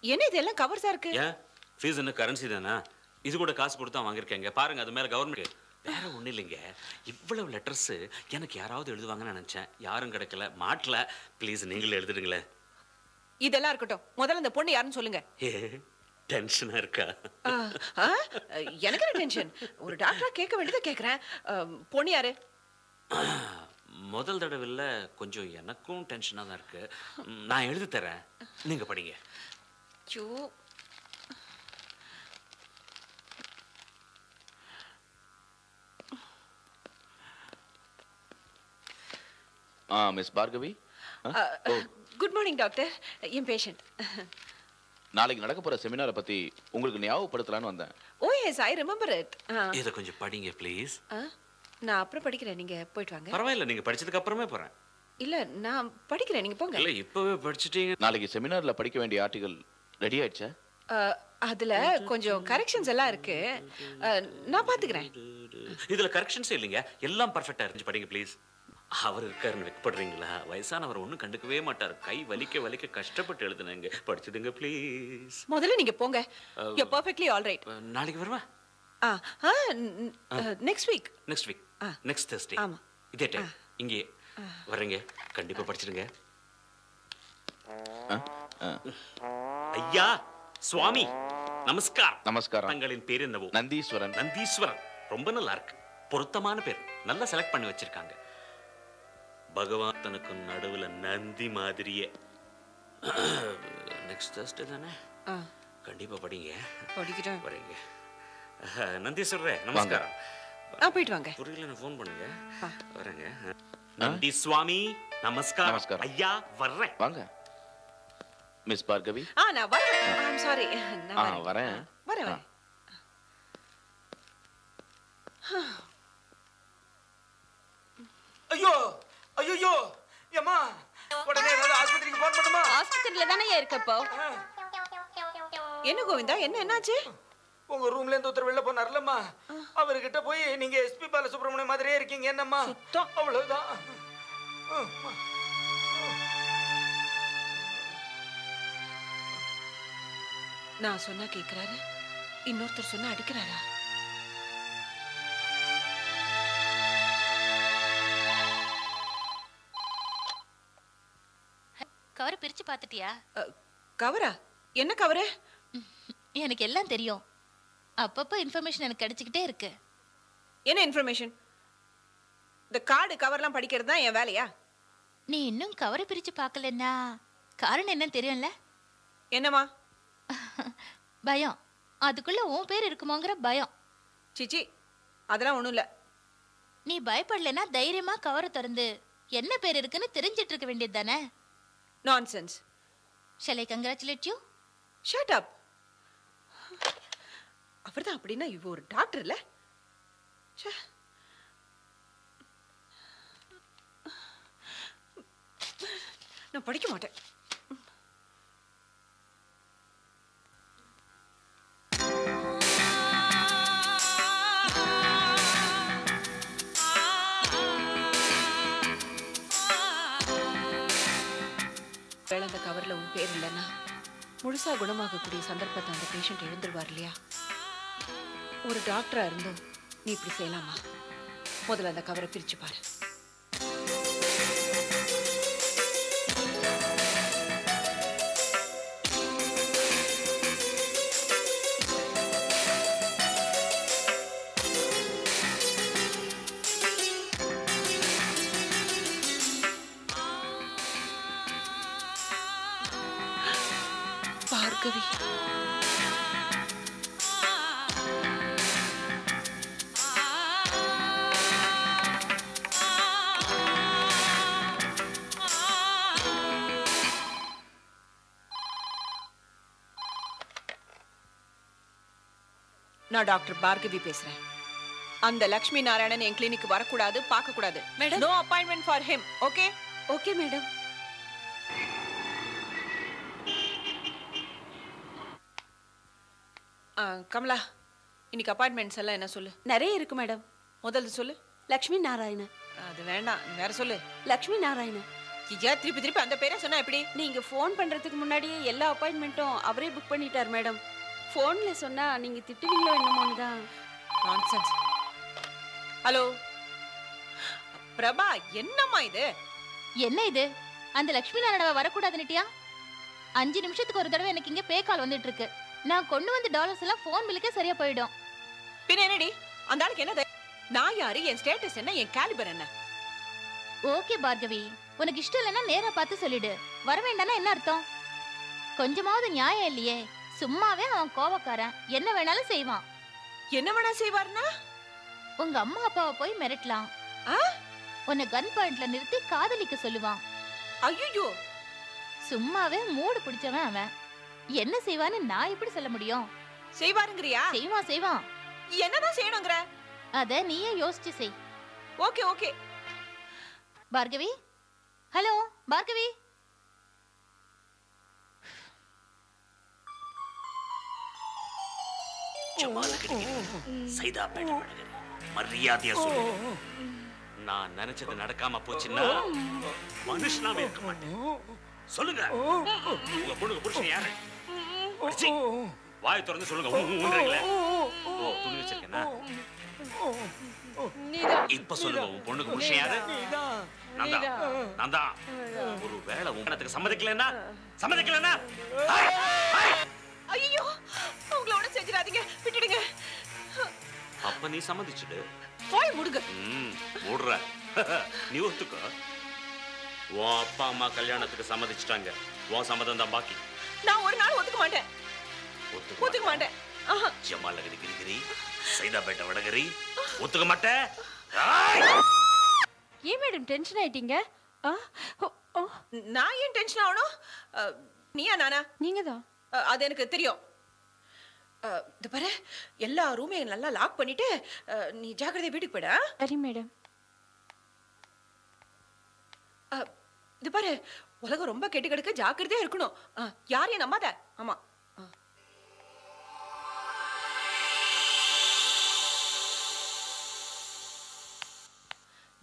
என்ன இதெல்லாம் கவர்ஸா இருக்கு? ஏன் ஃபீஸ் என்ன கரன்சி தானே? இது கூட காசு கொடுத்தா வாங்கியிருக்கேங்க. பாருங்க, அது மேல கவர்மெண்ட். வேற ஒன்றும் இல்லைங்க, இவ்வளவு லெட்டர்ஸ் எனக்கு யாராவது எழுதுவாங்கன்னு நினைச்சேன், யாரும் கிடைக்கல, மாட்டல. ப்ளீஸ் நீங்களே எழுதிடுங்களேன். இதெல்லாம் இருக்கட்டும், முதல்ல இந்த பொண்ணு யாருன்னு சொல்லுங்க. டென்ஷனா இருக்கா? எனக்கு டென்ஷன். ஒரு டாக்டரா கேட்க வேண்டியதை கேட்குறேன். பொண்ணு யாரு? முதல் தடவை இல்லை, கொஞ்சம் எனக்கும் டென்ஷனாக தான் இருக்கு. நான் எழுதி தரேன், நீங்க படிங்க. Miss Bhargavi. Good morning doctor. என் பேஷண்ட். நாளைக்கு நடக்க போற செமினாரை பத்தி உங்களுக்கு ஞாபகப்படுத்தலான்னு வந்தேன். Oh yes I remember it. இத கொஞ்சம் படிங்க ப்ளீஸ். நான் அப்புறம் படிக்கிறேன், நீங்க போயிட்டு வாங்க. பரவாயில்ல, நீங்க படிச்சதுக்கு அப்புறமே போறேன். இல்ல நான் படிக்கிறேன், நீங்க போங்க. இல்ல இப்பவே படிச்சிட்டீங்க. நாளைக்கு செமினார்ல படிக்க வேண்டிய ஆர்டிகல் ரெடி ஆயிடுச்சா? அதுல கொஞ்சம் கரெக்ஷன்ஸ் எல்லாம் இருக்கு, நான் பாத்துக்கிறேன். இதுல கரெக்ஷன்ஸ் இல்லைங்க, எல்லாம் பர்ஃபெக்ட்டா இருந்துச்சு. படிங்க ப்ளீஸ். அவர் இருக்காருன்னு வெக்கப்படுறீங்களா? வயசானவர் ஒன்றும் கண்டுக்கவே மாட்டார். கை வலிக்க வலிக்க கஷ்டப்பட்டு எழுதுனங்க. படிச்சுடுங்க ப்ளீஸ். முதல்ல நீங்க போங்க. You are perfectly all right. நாளைக்கு வருவா? Next week. Next week, next Thursday. ஆமா, இதே டைம் இங்கே வரேங்க. கண்டிப்பா படிச்சிடுங்க. ஐயா சுவாமி நமஸ்காரம். நமஸ்காரம். தங்களின் பேர் என்னவோ? நந்தீஸ்வரன். நந்தீஸ்வரன், ரொம்ப நல்லா இருக்கு. பொருத்தமான பேர், நல்லா செலக்ட் பண்ணி வச்சிருக்காங்க. பகவான் தனக்கு நடுவுல நந்தி மாதிரியே. நெக்ஸ்ட் Thursday தானே? கண்டிப்பா படிங்க. படிக்கிறேன். வரீங்க. நந்தீஸ்வரரே நமஸ்காரம். போயிட்டு வாங்க. புரியல, ஃபோன் பண்ணுங்க. வரேங்க. நந்தி சுவாமி நமஸ்காரம். நமஸ்காரம். ஐயா வர்றேன். வாங்க. மிஸ் பார்கவி. நான் வரேன். I'm sorry. நான் வரேன். வரேன். ஐயோ ஐயோ ஏம்மா, உடனே ஏதாவது ஆஸ்பத்திரிக்கு போன் பண்ணுமா? ஆஸ்பத்திரியில தானே இருக்கப்போ. என்ன கோவிந்தா, என்ன என்னாச்சு? உங்க ரூம்ல இருந்து ஒருத்தர் வெளில போனார்லம்மா, அவர்கிட்ட போய் நீங்க எஸ்பி பாலசுப்ரமணியம் மாதிரியே இருக்கீங்க என்னம்மா? சுத்தம். அவ்வளவுதான். நான் சொன்னா கேக்குறாரு, இன்னொருத்தர் சொன்னா அடிக்கிறாரா? கவர் பிரிச்சு பார்த்துட்டியா? கவரா? என்ன கவரு? எனக்கு எல்லாம் தெரியும். அப்பப்போ இன்ஃபர்மேஷன் எனக்கு கிடைச்சிக்கிட்டே இருக்கு. என்ன இன்ஃபர்மேஷன்? இந்த கார்டு கவர்லாம் படிக்கிறது தான் என் வேலையா? நீ இன்னும் கவரை பிரிச்சு பார்க்கலன்னா காரணம் என்னன்னு தெரியும்ல? என்னம்மா? பயம். அதுக்குள்ள உன் பேர் இருக்குமோங்கிற பயம். சிச்சி, அதெல்லாம் ஒண்ணும் இல்ல. நீ பயப்படலன்னா தைரியமா கவரை திறந்து என்ன பேர் இருக்குன்னு தெரிஞ்சிட்டு இருக்க வேண்டியது தானே? Nonsense. Shall I congratulate you? Shut up. அவர்தான் அப்படின்னா இவ ஒரு டாக்டர் இல்ல? நான் படிக்க மாட்டேன். அந்த கவர்ல உன் பேர் இல்லைன்னா முழுசா குணமாகக்கூடிய சந்தர்ப்பத்தை அந்த பேஷண்ட் எழுந்துருவார் இல்லையா? ஒரு டாக்டரா இருந்தும் நீ இப்படி செய்யலாமா? முதல்ல அந்த கவரை பிரிச்சு பாரு. பார்கவி, நான் டாக்டர் பார்கவி பேசுறேன். அந்த லக்ஷ்மி நாராயணன் என் கிளினிக் வரக்கூடாது, பார்க்க கூடாது. Madam, no appointment for him. Okay? Okay madam. Kamala, இன்னைக்கு அப்பாயின்மெண்ட்ஸ் எல்லாம் என்ன சொல்லு? நிறைய இருக்கு மேடம். முதல்ல சொல்லு. லக்ஷ்மி நாராயணன். அது வேண்டாம், வேற சொல்லு. லக்ஷ்மி நாராயணன். ஐயா, திருப்பி திருப்பி அந்த பேரை சொன்னா எப்படி? நீங்க ஃபோன் பண்றதுக்கு முன்னாடியே எல்லா அப்பாயின்மெண்ட்டும் அவரே புக் பண்ணிட்டார் மேடம். ஃபோன்ல சொன்னா நீங்க திட்டுவீங்களோ என்னமோன்னு தான். நான்சென்ஸ். ஹலோ பிரபா, என்னம்மா இது? என்ன இது? அந்த லக்ஷ்மி நாராயணவ வரக்கூடாதுன்னுட்டியா? 5 நிமிஷத்துக்கு ஒரு தடவை எனக்கு இங்க பே கால் வந்துட்டு இருக்கு. நான் கொண்டு வந்த டாலர்ஸ் எல்லாம் ஃபோன் பில்லுக்கே சரியா போயிடும். பின்ன என்னடி? அந்த ஆளுக்கு என்னது? நான் யாரு, என் ஸ்டேட்டஸ் என்ன, என் கேலிபர் என்ன? ஓகே பார்கவி, உனக்கு இஷ்டம் இல்லைன்னா நேரா பார்த்து சொல்லிடு. வர வேண்டாம்னா என்ன அர்த்தம்? கொஞ்சமாவது நியாயம் இல்லையே. சும்மாவே அவன் கோவக்காரன், என்ன வேணாலும் செய்வான். என்ன வேணா செய்வார்னா? உங்க அம்மா அப்பாவை போய் மிரட்டலாம். உன்னை கன் பாயிண்ட்ல நிறுத்தி காதலிக்க சொல்லுவான். ஐயோ, சும்மாவே மூடு பிடிச்சவன் அவன். என்ன செய்வான்னு நான் எப்படி சொல்ல முடியும்? செய்வாருங்கறியா? செய்வான். என்னதான் செய்யணுங்கற? அத நீயே யோசிச்சு செய். Okay okay. Bhargavi, hello Bhargavi. மரியாதையா சொல்லு. நான் நினைச்சது நடக்காம போச்சுன்னா மனுஷனாவே இருக்க மாட்டேன். சொல்லுங்க, உங்க பொண்ணுக்கு புருஷன் யாரு? வாய் திறந்து சொல்லுங்க. ஓ, துணி வச்சிருக்கேனா? இப்ப சொல்லுங்க, உன் பொண்ணுக்கு புருஷன் யாரு? நான் தான். ஒரு வேளை உனக்கு சம்மதிக்கலன்னா ஐயோ, உங்களோட செஞ்சிராதீங்க, விட்டுடுங்க. அப்ப நீ சம்மதிச்சுடு. போய் முடுங்க. மூடுற. நீ ஒத்துக்கோ. உன் அப்பா அம்மா கல்யாணத்துக்கு சம்மதிச்சுட்டாங்க. உன் சம்மதம் தான் பாக்கி. நான் ஒரு நாள் ஒத்துக்க மாட்டேன். ஒத்துக்க மாட்டேன். ஜமால கிரிகிரி, சைதாபேட்டை வடகரி, ஒத்துக்க மாட்டேன். ஏன் மேடம் டென்ஷன் ஆயிட்டீங்க? நான் ஏன் டென்ஷன் ஆகணும்? நீயா நானா? நீங்க தான். அது எனக்கு தெரியும். இது பாரு, எல்லா ரூமையும் நல்லா லாக் பண்ணிட்டு நீ ஜாக்கிரதை வீட்டுக்கு போயிட. சரி மேடம். இது பாரு, உலகம் ரொம்ப கெட்டு கிடக்க, ஜாக்கிரதையா இருக்கணும். யாரையும் நம்பாத. ஆமா.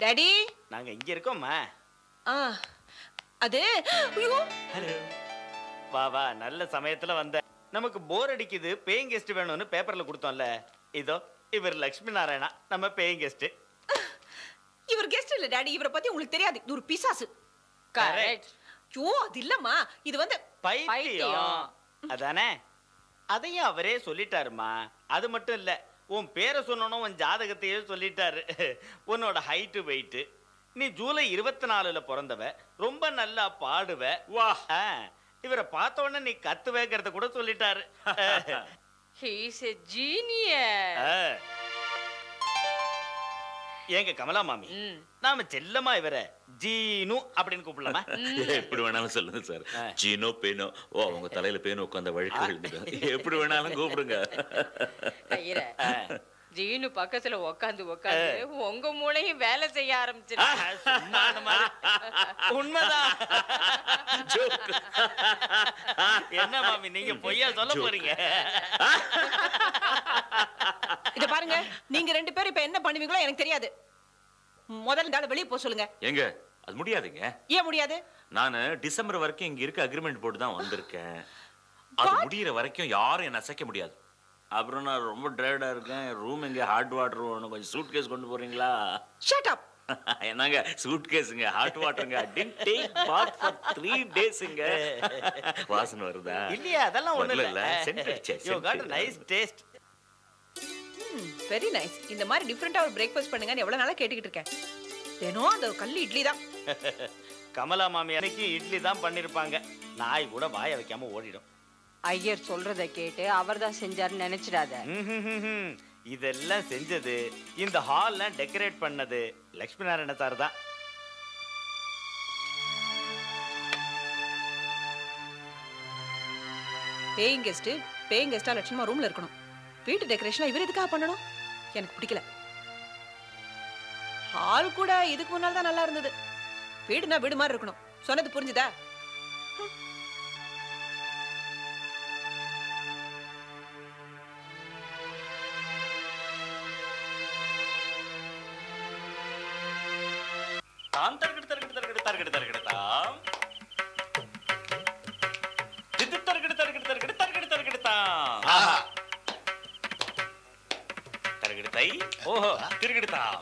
டாடி, நாங்க இங்க இருக்கோம்மா. அது ஐயோ, ஹலோ. வா, நல்ல சமயத்துல வந்த. நமக்கு போர் அடிக்குது, பேயிங் கெஸ்ட் வேணும்னு பேப்பர்ல கொடுத்தோம்ல. இதோ இவர் லட்சுமி நாராயணா, நம்ம பேயிங் கெஸ்ட். இவர் கெஸ்ட் இல்ல டாடி, இவரை பத்தி உங்களுக்கு தெரியாது. இது ஒரு பிசாசு. கரெக்ட். ஐயோ, அது இல்லம்மா, இது வந்து பைத்தியம். அதானே? அதையும் அவரே சொல்லிட்டாருமா. அது மட்டும் இல்ல, உன் பேரை சொன்னோம், உன் ஜாதகத்தையே சொல்லிட்டாரு. உன்னோட ஹைட்டு வெயிட், நீ ஜூலை 24ல பிறந்தவ, ரொம்ப நல்லா பாடுவ. வா, இவரை பார்த்த உடனே நீ கத்துவேங்கிறத கூட சொல்லிட்டாரு. He is a genius. ஏங்க கமலா மாமி, நாம செல்லமா இவரை ஜீனு அப்படின்னு கூப்பிடலாமா? எப்படி வேணாலும் சொல்லுங்க சார். ஜீனோ பேனோ, ஓ உங்க தலையில பேனோ உட்கார்ந்த வழுக்கு விழுந்துடும். எப்படி வேணாலும் கூப்பிடுங்க. ஜீனு பக்கத்துல உட்காந்து உங்க மூளையும் வேலை செய்ய ஆரம்பிச்சு. உண்மைதான். என்ன மாமி நீங்க பொய்யா சொல்ல போறீங்க? இத பாருங்க, நீங்க ரெண்டு பேரும் இப்ப என்ன பண்ணுவீங்களோ எனக்கு தெரியாது. முதல்ல இந்த ஆளை வெளியே போக சொல்லுங்க. எங்க அது முடியாதுங்க. ஏன் முடியாது? நான் டிசம்பர் வரைக்கும் இங்க இருக்க அக்ரிமெண்ட் போட்டு தான் வந்திருக்கேன். அது முடியற வரைக்கும் யாரும் என்ன அசைக்க முடியாது. அப்புறம் நான் ரொம்ப டயர்டா இருக்கேன். ரூம் எங்க ஹாட் வாட்டர் வேணும், கொஞ்சம் சூட் கேஸ் கொண்டு போறீங்களா? Shut up. என்னங்க சூட் கேஸ்ங்க, ஹாட் வாட்டருங்க. didn't take bath for 3 daysங்க. வாசனை வருதா? இல்லையா, அதெல்லாம் ஒண்ணு இல்ல. சென்ட் அடிச்சே. You got a nice taste. Very nice. இந்த மாதிரி டிஃபரெண்டா ஒரு பிரேக்ஃபாஸ்ட் பண்ணுங்கன்னு எவ்வளவு நாளா கேட்டுக்கிட்டு இருக்கேன். தினம் அந்த கல்லு இட்லி தான். கமலா மாமி அன்னைக்கு இட்லி தான் பண்ணிருப்பாங்க. நாய் கூட வாய வைக்காம ஓடிடும். ஐயர் சொல்றத கேட்டு அவர் தான் செஞ்சாருன்னு நினைச்சிடாத. இதெல்லாம் செஞ்சது, இந்த ஹால்ல டெக்கரேட் பண்ணது லட்சுமி நாராயண சார் தான். பேயிங் கெஸ்டா லட்சுமணா ரூம்ல இருக்கணும். வீட்டு டெக்கரேஷன் இவர் எதுக்காக பண்ணணும்? எனக்கு பிடிக்கல. ஹால் கூட இதுக்கு முன்னால தான் நல்லா இருந்தது. வீடுனா வீடு மாதிரி இருக்கணும். சொன்னது புரிஞ்சுதா? தாம் தர்கட தர்கட தர்கட தர்கட தர்கட தாம் தித்து தர்கட தர்கட தர்கட தர்கட தர்கட தாம். ஆஹா தர்கட தை. ஓஹோ தர்கட தாம்.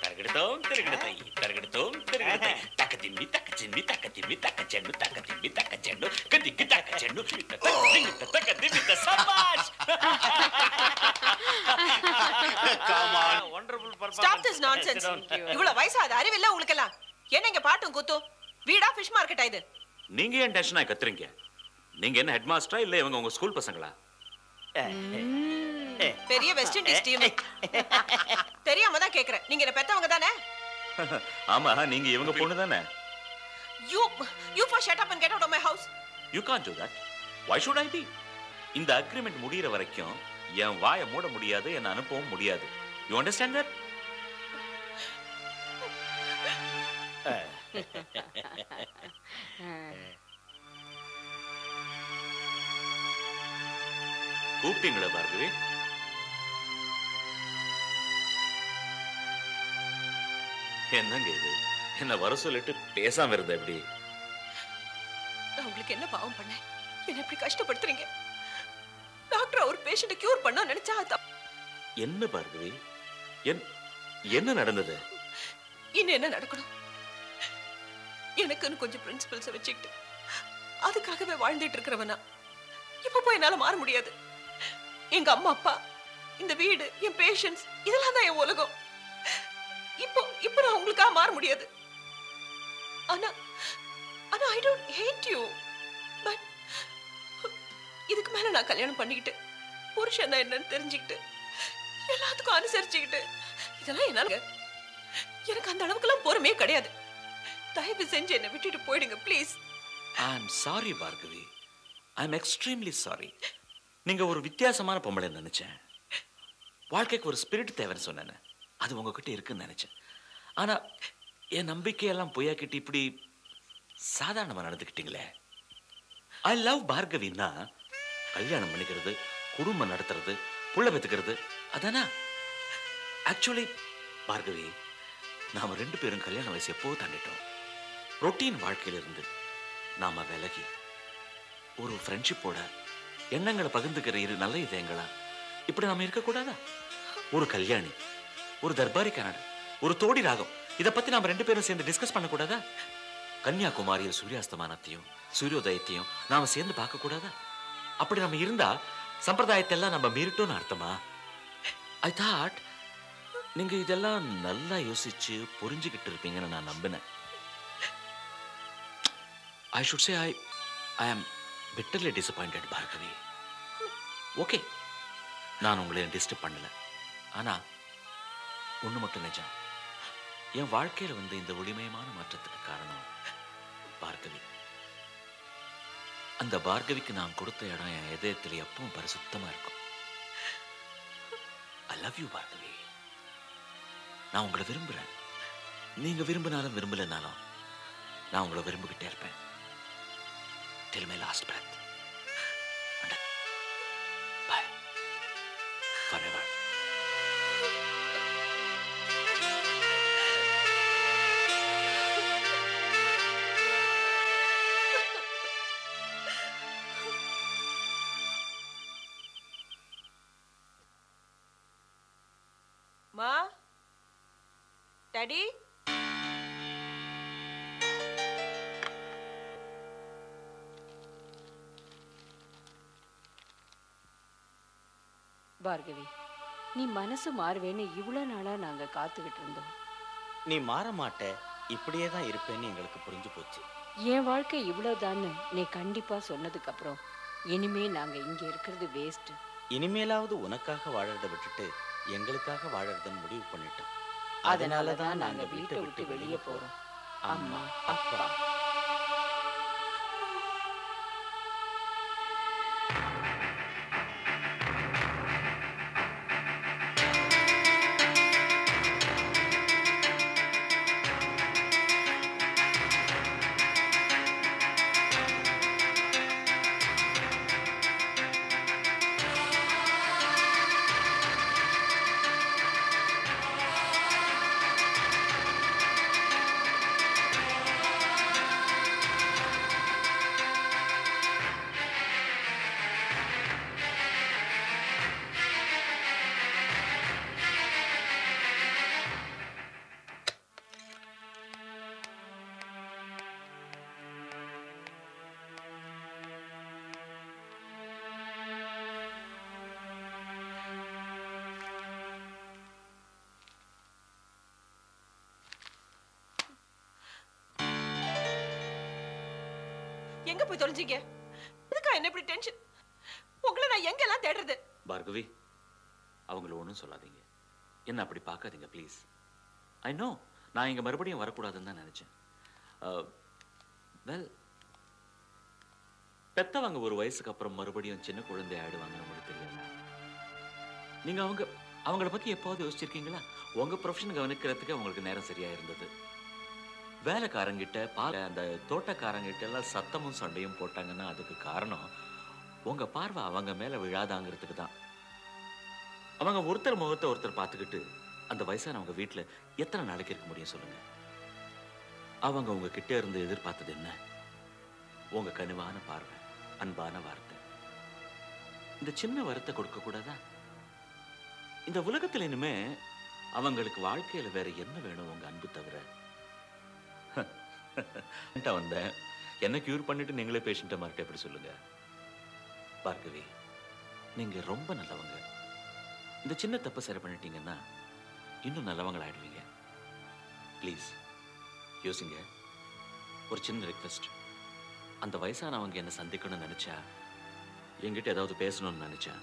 தர்கடதோம் தர்கட தை. தர்கடதோம் தர்கட தை. தக்க திம்மி தக்க சிம்மி தக்க திம்மி தக்க செண்டு தக்க திம்மி தக்க செண்டு கதிக்கு தக்க செண்டு தக்க திம்மி சபாஷ். Come on, wonderful performance. Stop this nonsense. இவ்வளவு வயசாது அறிவில்ல உங்களுக்கு எல்லாம். என்ன இங்க பாட்டும் கூத்தும்? வீடா ஃபிஷ் மார்க்கெட்டா இது? நீங்க ஏன் டென்ஷனா கத்துறீங்க? நீங்க என்ன ஹெட் மாஸ்டரா இல்ல இவங்க உங்க ஸ்கூல் பசங்களா? பெரிய வெஸ்ட் இண்டீஸ் டீம். தெரியாம தான் கேக்குறேன். நீங்க என்ன பெத்தவங்க தானே? ஆமா, நீங்க இவங்க பொண்ணு தானே? You for shut up and get out of my house. You can't do that. why should I be? இந்த அக்ரிமெண்ட் முடியிற வரைக்கும் என் வாயை மூட முடியாது, என்ன அனுப்பவும் முடியாது. You understand that? கூப்பிட்டீங்களா பார்கவி? என்னங்க இது? என்ன வர சொல்லிட்டு பேசாம இருந்த எப்படி? நான் உங்களுக்கு என்ன பாவம் பண்ணேன்? என்ன இப்படி கஷ்டப்படுத்துறீங்க? டாக்டர் ஒரு பேஷண்ட்டை கியூர் பண்ண நினைச்சா என்ன பார்கவி? என்ன நடந்தது? இன்னும் என்ன நடக்கணும்? எனக்குன்னு கொஞ்சம் பிரின்சிபல்ஸை வச்சுக்கிட்டு அதுக்காகவே வாழ்ந்துட்டு இருக்கிறவனா இப்ப போய் என்னால மாற முடியாது. எங்க அம்மா அப்பா, இந்த வீடு, என் பேஷன்ஸ், இதெல்லாம் தான் என் உலகம். இப்போ நான் உங்களுக்காக மாற முடியாது. ஆனா I don't hate you, but இதுக்கு மேல நான் கல்யாணம் பண்ணிக்கிட்டு புருஷன் என்னன்னு தெரிஞ்சுக்கிட்டு எல்லாத்துக்கும் அனுசரிச்சுக்கிட்டு இதெல்லாம் என்னால எனக்கு அந்த அளவுக்குலாம் பொறுமையே கிடையாது. தயவு செஞ்சு என்னை விட்டுட்டு போயிடுங்க please. I'm sorry Bhargavi. I'm extremely sorry. நீங்க ஒரு வித்தியாசமான பொம்பளை நினைச்சேன். வாழ்க்கைக்கு ஒரு ஸ்பிரிட் தேவைன்னு சொன்னேன். அது உங்ககிட்ட இருக்குன்னு நினைச்சேன். ஆனா என் நம்பிக்கையெல்லாம் பொய்யாக்கிட்டு இப்படி சாதாரணமா நடந்துக்கிட்டீங்களே. ஐ லவ் பார்கவின்னா கல்யாணம் பண்ணிக்கிறது, குடும்பம் நடத்துறது, புள்ள பெத்துக்கிறது, அதானா? ஆக்சுவலி பார்கவி, நாம 2 பேரும் கல்யாண வயசு எப்போ தாண்டிட்டோம். ரொட்டீன் வாழ்க்கையிலிருந்து நாம விலகி ஒரு ஃப்ரெண்ட்ஷிப்போட எண்ணங்களை பகிர்ந்துக்கிற இரு நல்ல இதயங்களா இப்படி நாம இருக்கக்கூடாதா? ஒரு கல்யாணி, ஒரு தர்பாரி கன்னடம், ஒரு தோடி ராகம், இதை பத்தி நாம 2 பேரும் சேர்ந்து டிஸ்கஸ் பண்ணக்கூடாதா? கன்னியாகுமரியில் சூரியாஸ்தமானத்தையும் சூரியோதயத்தையும் நாம சேர்ந்து பார்க்க கூடாதா? அப்படி நம்ம இருந்தா சம்பிரதாயத்தை எல்லாம் நம்ம மீறிட்டோம்னு அர்த்தமா? ஐ தாட் நீங்க இதெல்லாம் நல்லா யோசிச்சு புரிஞ்சுக்கிட்டு இருப்பீங்கன்னு நான் நம்பினேன். I should say I am bitterly disappointed, Bhargavi. Okay, நான் உங்களை டிஸ்டர்ப் பண்ணல. ஆனா ஒண்ணு மட்டும் நிஜம், என் வாழ்க்கையில வந்து இந்த ஒளிமயமான மாற்றத்துக்கு காரணம் பார்கவி. அந்த பார்கவிக்கு நான் கொடுத்த இடம் என் இதயத்தில் எப்பவும் பரிசுத்தமா இருக்கும். I love you Bhargavi. நான் உங்களை விரும்புறேன். நீங்க விரும்பினாலும் விரும்பலனாலும் நான் உங்களை விரும்பிக்கிட்டே இருப்பேன். Till my last breath. And bye. Forever. மா, டாடி, பார்கவி, நீ மனசு மாறுவேன்னு இவ்வளவு நாளா நாங்க காத்துக்கிட்டு இருந்தோம். நீ மாற மாட்ட, இப்படியே தான் இருப்பேன்னு எங்களுக்கு புரிஞ்சு போச்சு. என் வாழ்க்கை இவ்வளவுதான்னு நீ கண்டிப்பா சொன்னதுக்கு அப்புறம் இனிமே நாங்க இங்க இருக்கிறது வேஸ்ட். இனிமேலாவது உனக்காக வாழறத விட்டுட்டு எங்களுக்காக வாழறதுன்னு முடிவு பண்ணிட்டோம். அதனாலதான் நாங்க வீட்டை விட்டு வெளியே போறோம். அம்மா, அப்பா. எங்க போய் தொலைஞ்சீங்க? எதுக்கா என்ன இப்படி டென்ஷன்? உங்களை நான் எங்கெல்லாம் தேடுறது? பார்கவி, அவங்கள ஒன்றும் சொல்லாதீங்க. என்ன அப்படி பார்க்காதீங்க ப்ளீஸ். ஐ நோ நான் இங்கே மறுபடியும் வரக்கூடாதுன்னு தான் நினச்சேன். வெல், பெத்தவங்க ஒரு வயசுக்கு அப்புறம் மறுபடியும் சின்ன குழந்தை ஆயிடுவாங்கன்னு உங்களுக்கு தெரியல. நீங்க அவங்கள பத்தி எப்போது யோசிச்சிருக்கீங்களா? உங்க ப்ரொஃபஷன் கவனிக்கிறதுக்கு உங்களுக்கு நேரம் சரியா இருந்தது. வேலைக்காரங்கிட்ட அந்த தோட்டக்காரங்கிட்ட எல்லாம் சத்தமும் சண்டையும் போட்டாங்கன்னா அதுக்கு காரணம் உங்க பார்வை அவங்க மேல விழாதாங்கிறதுக்கு தான். அவங்க ஒருத்தர் முகத்தை ஒருத்தர் பார்த்துக்கிட்டு அந்த வயசானவங்க வீட்டுல எத்தனை நாளைக்கு இருக்க முடியும் சொல்லுங்க? அவங்க உங்க கிட்ட இருந்து எதிர்பார்த்தது என்ன? உங்க கனிவான பார்வை, அன்பான வார்த்தை. இந்த சின்ன வரத்தை கொடுக்க கூடாதா? இந்த உலகத்துல இனிமே அவங்களுக்கு வாழ்க்கையில வேற என்ன வேணும் உங்க அன்பு தவிர? வந்தேன், என்ன கியூர் பண்ணிட்டு நீங்களே பேஷண்ட்டை மாறிட்டு எப்படி சொல்லுங்க? பார்கவி, நீங்க ரொம்ப நல்லவங்க. இந்த சின்ன தப்பை சரி பண்ணிட்டீங்கன்னா இன்னும் நல்லவங்களாயிடுவீங்க. ப்ளீஸ் யோசிங்க. ஒரு சின்ன ரிக்வெஸ்ட், அந்த வயசானவங்க என்ன சந்திக்கணும்னு நினைச்சா, என்கிட்ட ஏதாவது பேசணும்னு நினைச்சா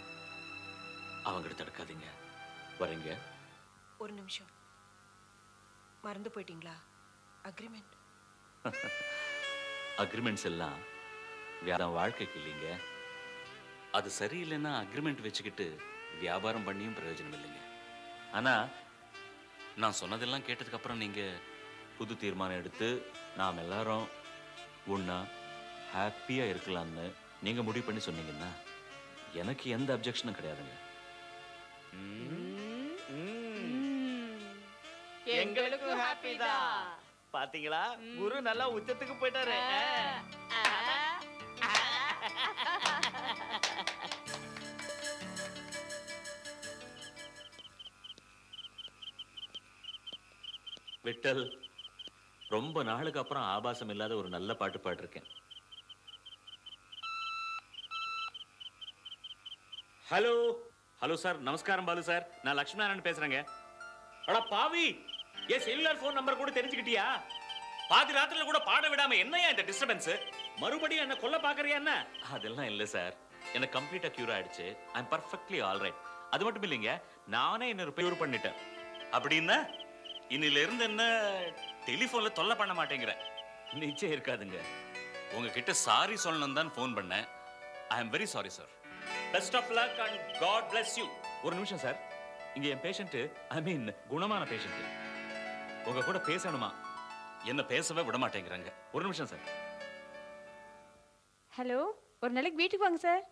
அவங்ககிட்ட தடுக்காதீங்க. வரீங்க? ஒரு நிமிஷம், மறந்து போயிட்டீங்களா? அக்ரிமெண்ட். அக்ரிமெண்ட்ஸ் எல்லாம் வாழ்க்கைக்கு இல்லைங்க. அது சரியில்லைன்னா அக்ரிமெண்ட் வச்சுக்கிட்டு வியாபாரம் பண்ணியும் பிரயோஜனம் இல்லைங்க. ஆனா நான் சொன்னதெல்லாம் கேட்டதுக்கு அப்புறம் நீங்க புது தீர்மானம் எடுத்து நாம் எல்லாரும் ஒண்ணா ஹாப்பியா இருக்கலாம்னு நீங்க முடிவு பண்ணி சொன்னீங்கன்னா எனக்கு எந்த அப்ஜெக்ஷனும் கிடையாதுங்க. எங்களுக்கும் ஹாப்பி தான். பாத்தீங்களா, குரு நல்லா உச்சத்துக்கு போயிட்டாரு. விட்டல், ரொம்ப நாளுக்கு அப்புறம் ஆபாசம் இல்லாத ஒரு நல்ல பாட்டு பாடிருக்கேன். ஹலோ ஹலோ சார், நமஸ்காரம் பாலு சார், நான் லட்சுமி நாராயணன் பேசுறேங்க. அட பாவி, என் செல்லுலார் போன் நம்பர் கூட தெரிஞ்சுக்கிட்டியா? பாதி ராத்திரில கூட பாட விடாம என்னையா இந்த டிஸ்டர்பன்ஸ்? மறுபடியும் என்ன கொல்ல பாக்குறியா என்ன? அதெல்லாம் இல்ல சார், எனக்கு கம்ப்ளீட்டா கியூர் ஆயிடுச்சு. ஐ அம் பர்ஃபெக்ட்லி ஆல் ரைட். அது மட்டும் இல்லைங்க, நானே என்ன கியூர் பண்ணிட்டேன். அப்படின்னா இன்னில இருந்து என்ன டெலிஃபோன்ல தொல்லை பண்ண மாட்டேங்கிற? நிச்சயம் இருக்காதுங்க. உங்ககிட்ட சாரி சொல்லணும் தான் ஃபோன் பண்ணேன். I am very sorry sir. Best of luck and God bless you. ஒரு நிமிஷம் சார், இங்க என் பேஷண்ட், ஐ மீன் குணமான பேஷண்ட் உங்க கூட பேசணுமா? என்ன பேசவே விட மாட்டேங்கிறாங்க. ஒரு நிமிஷம் சார். ஹலோ, ஒரு நாளைக்கு வீட்டுக்கு வாங்க சார்.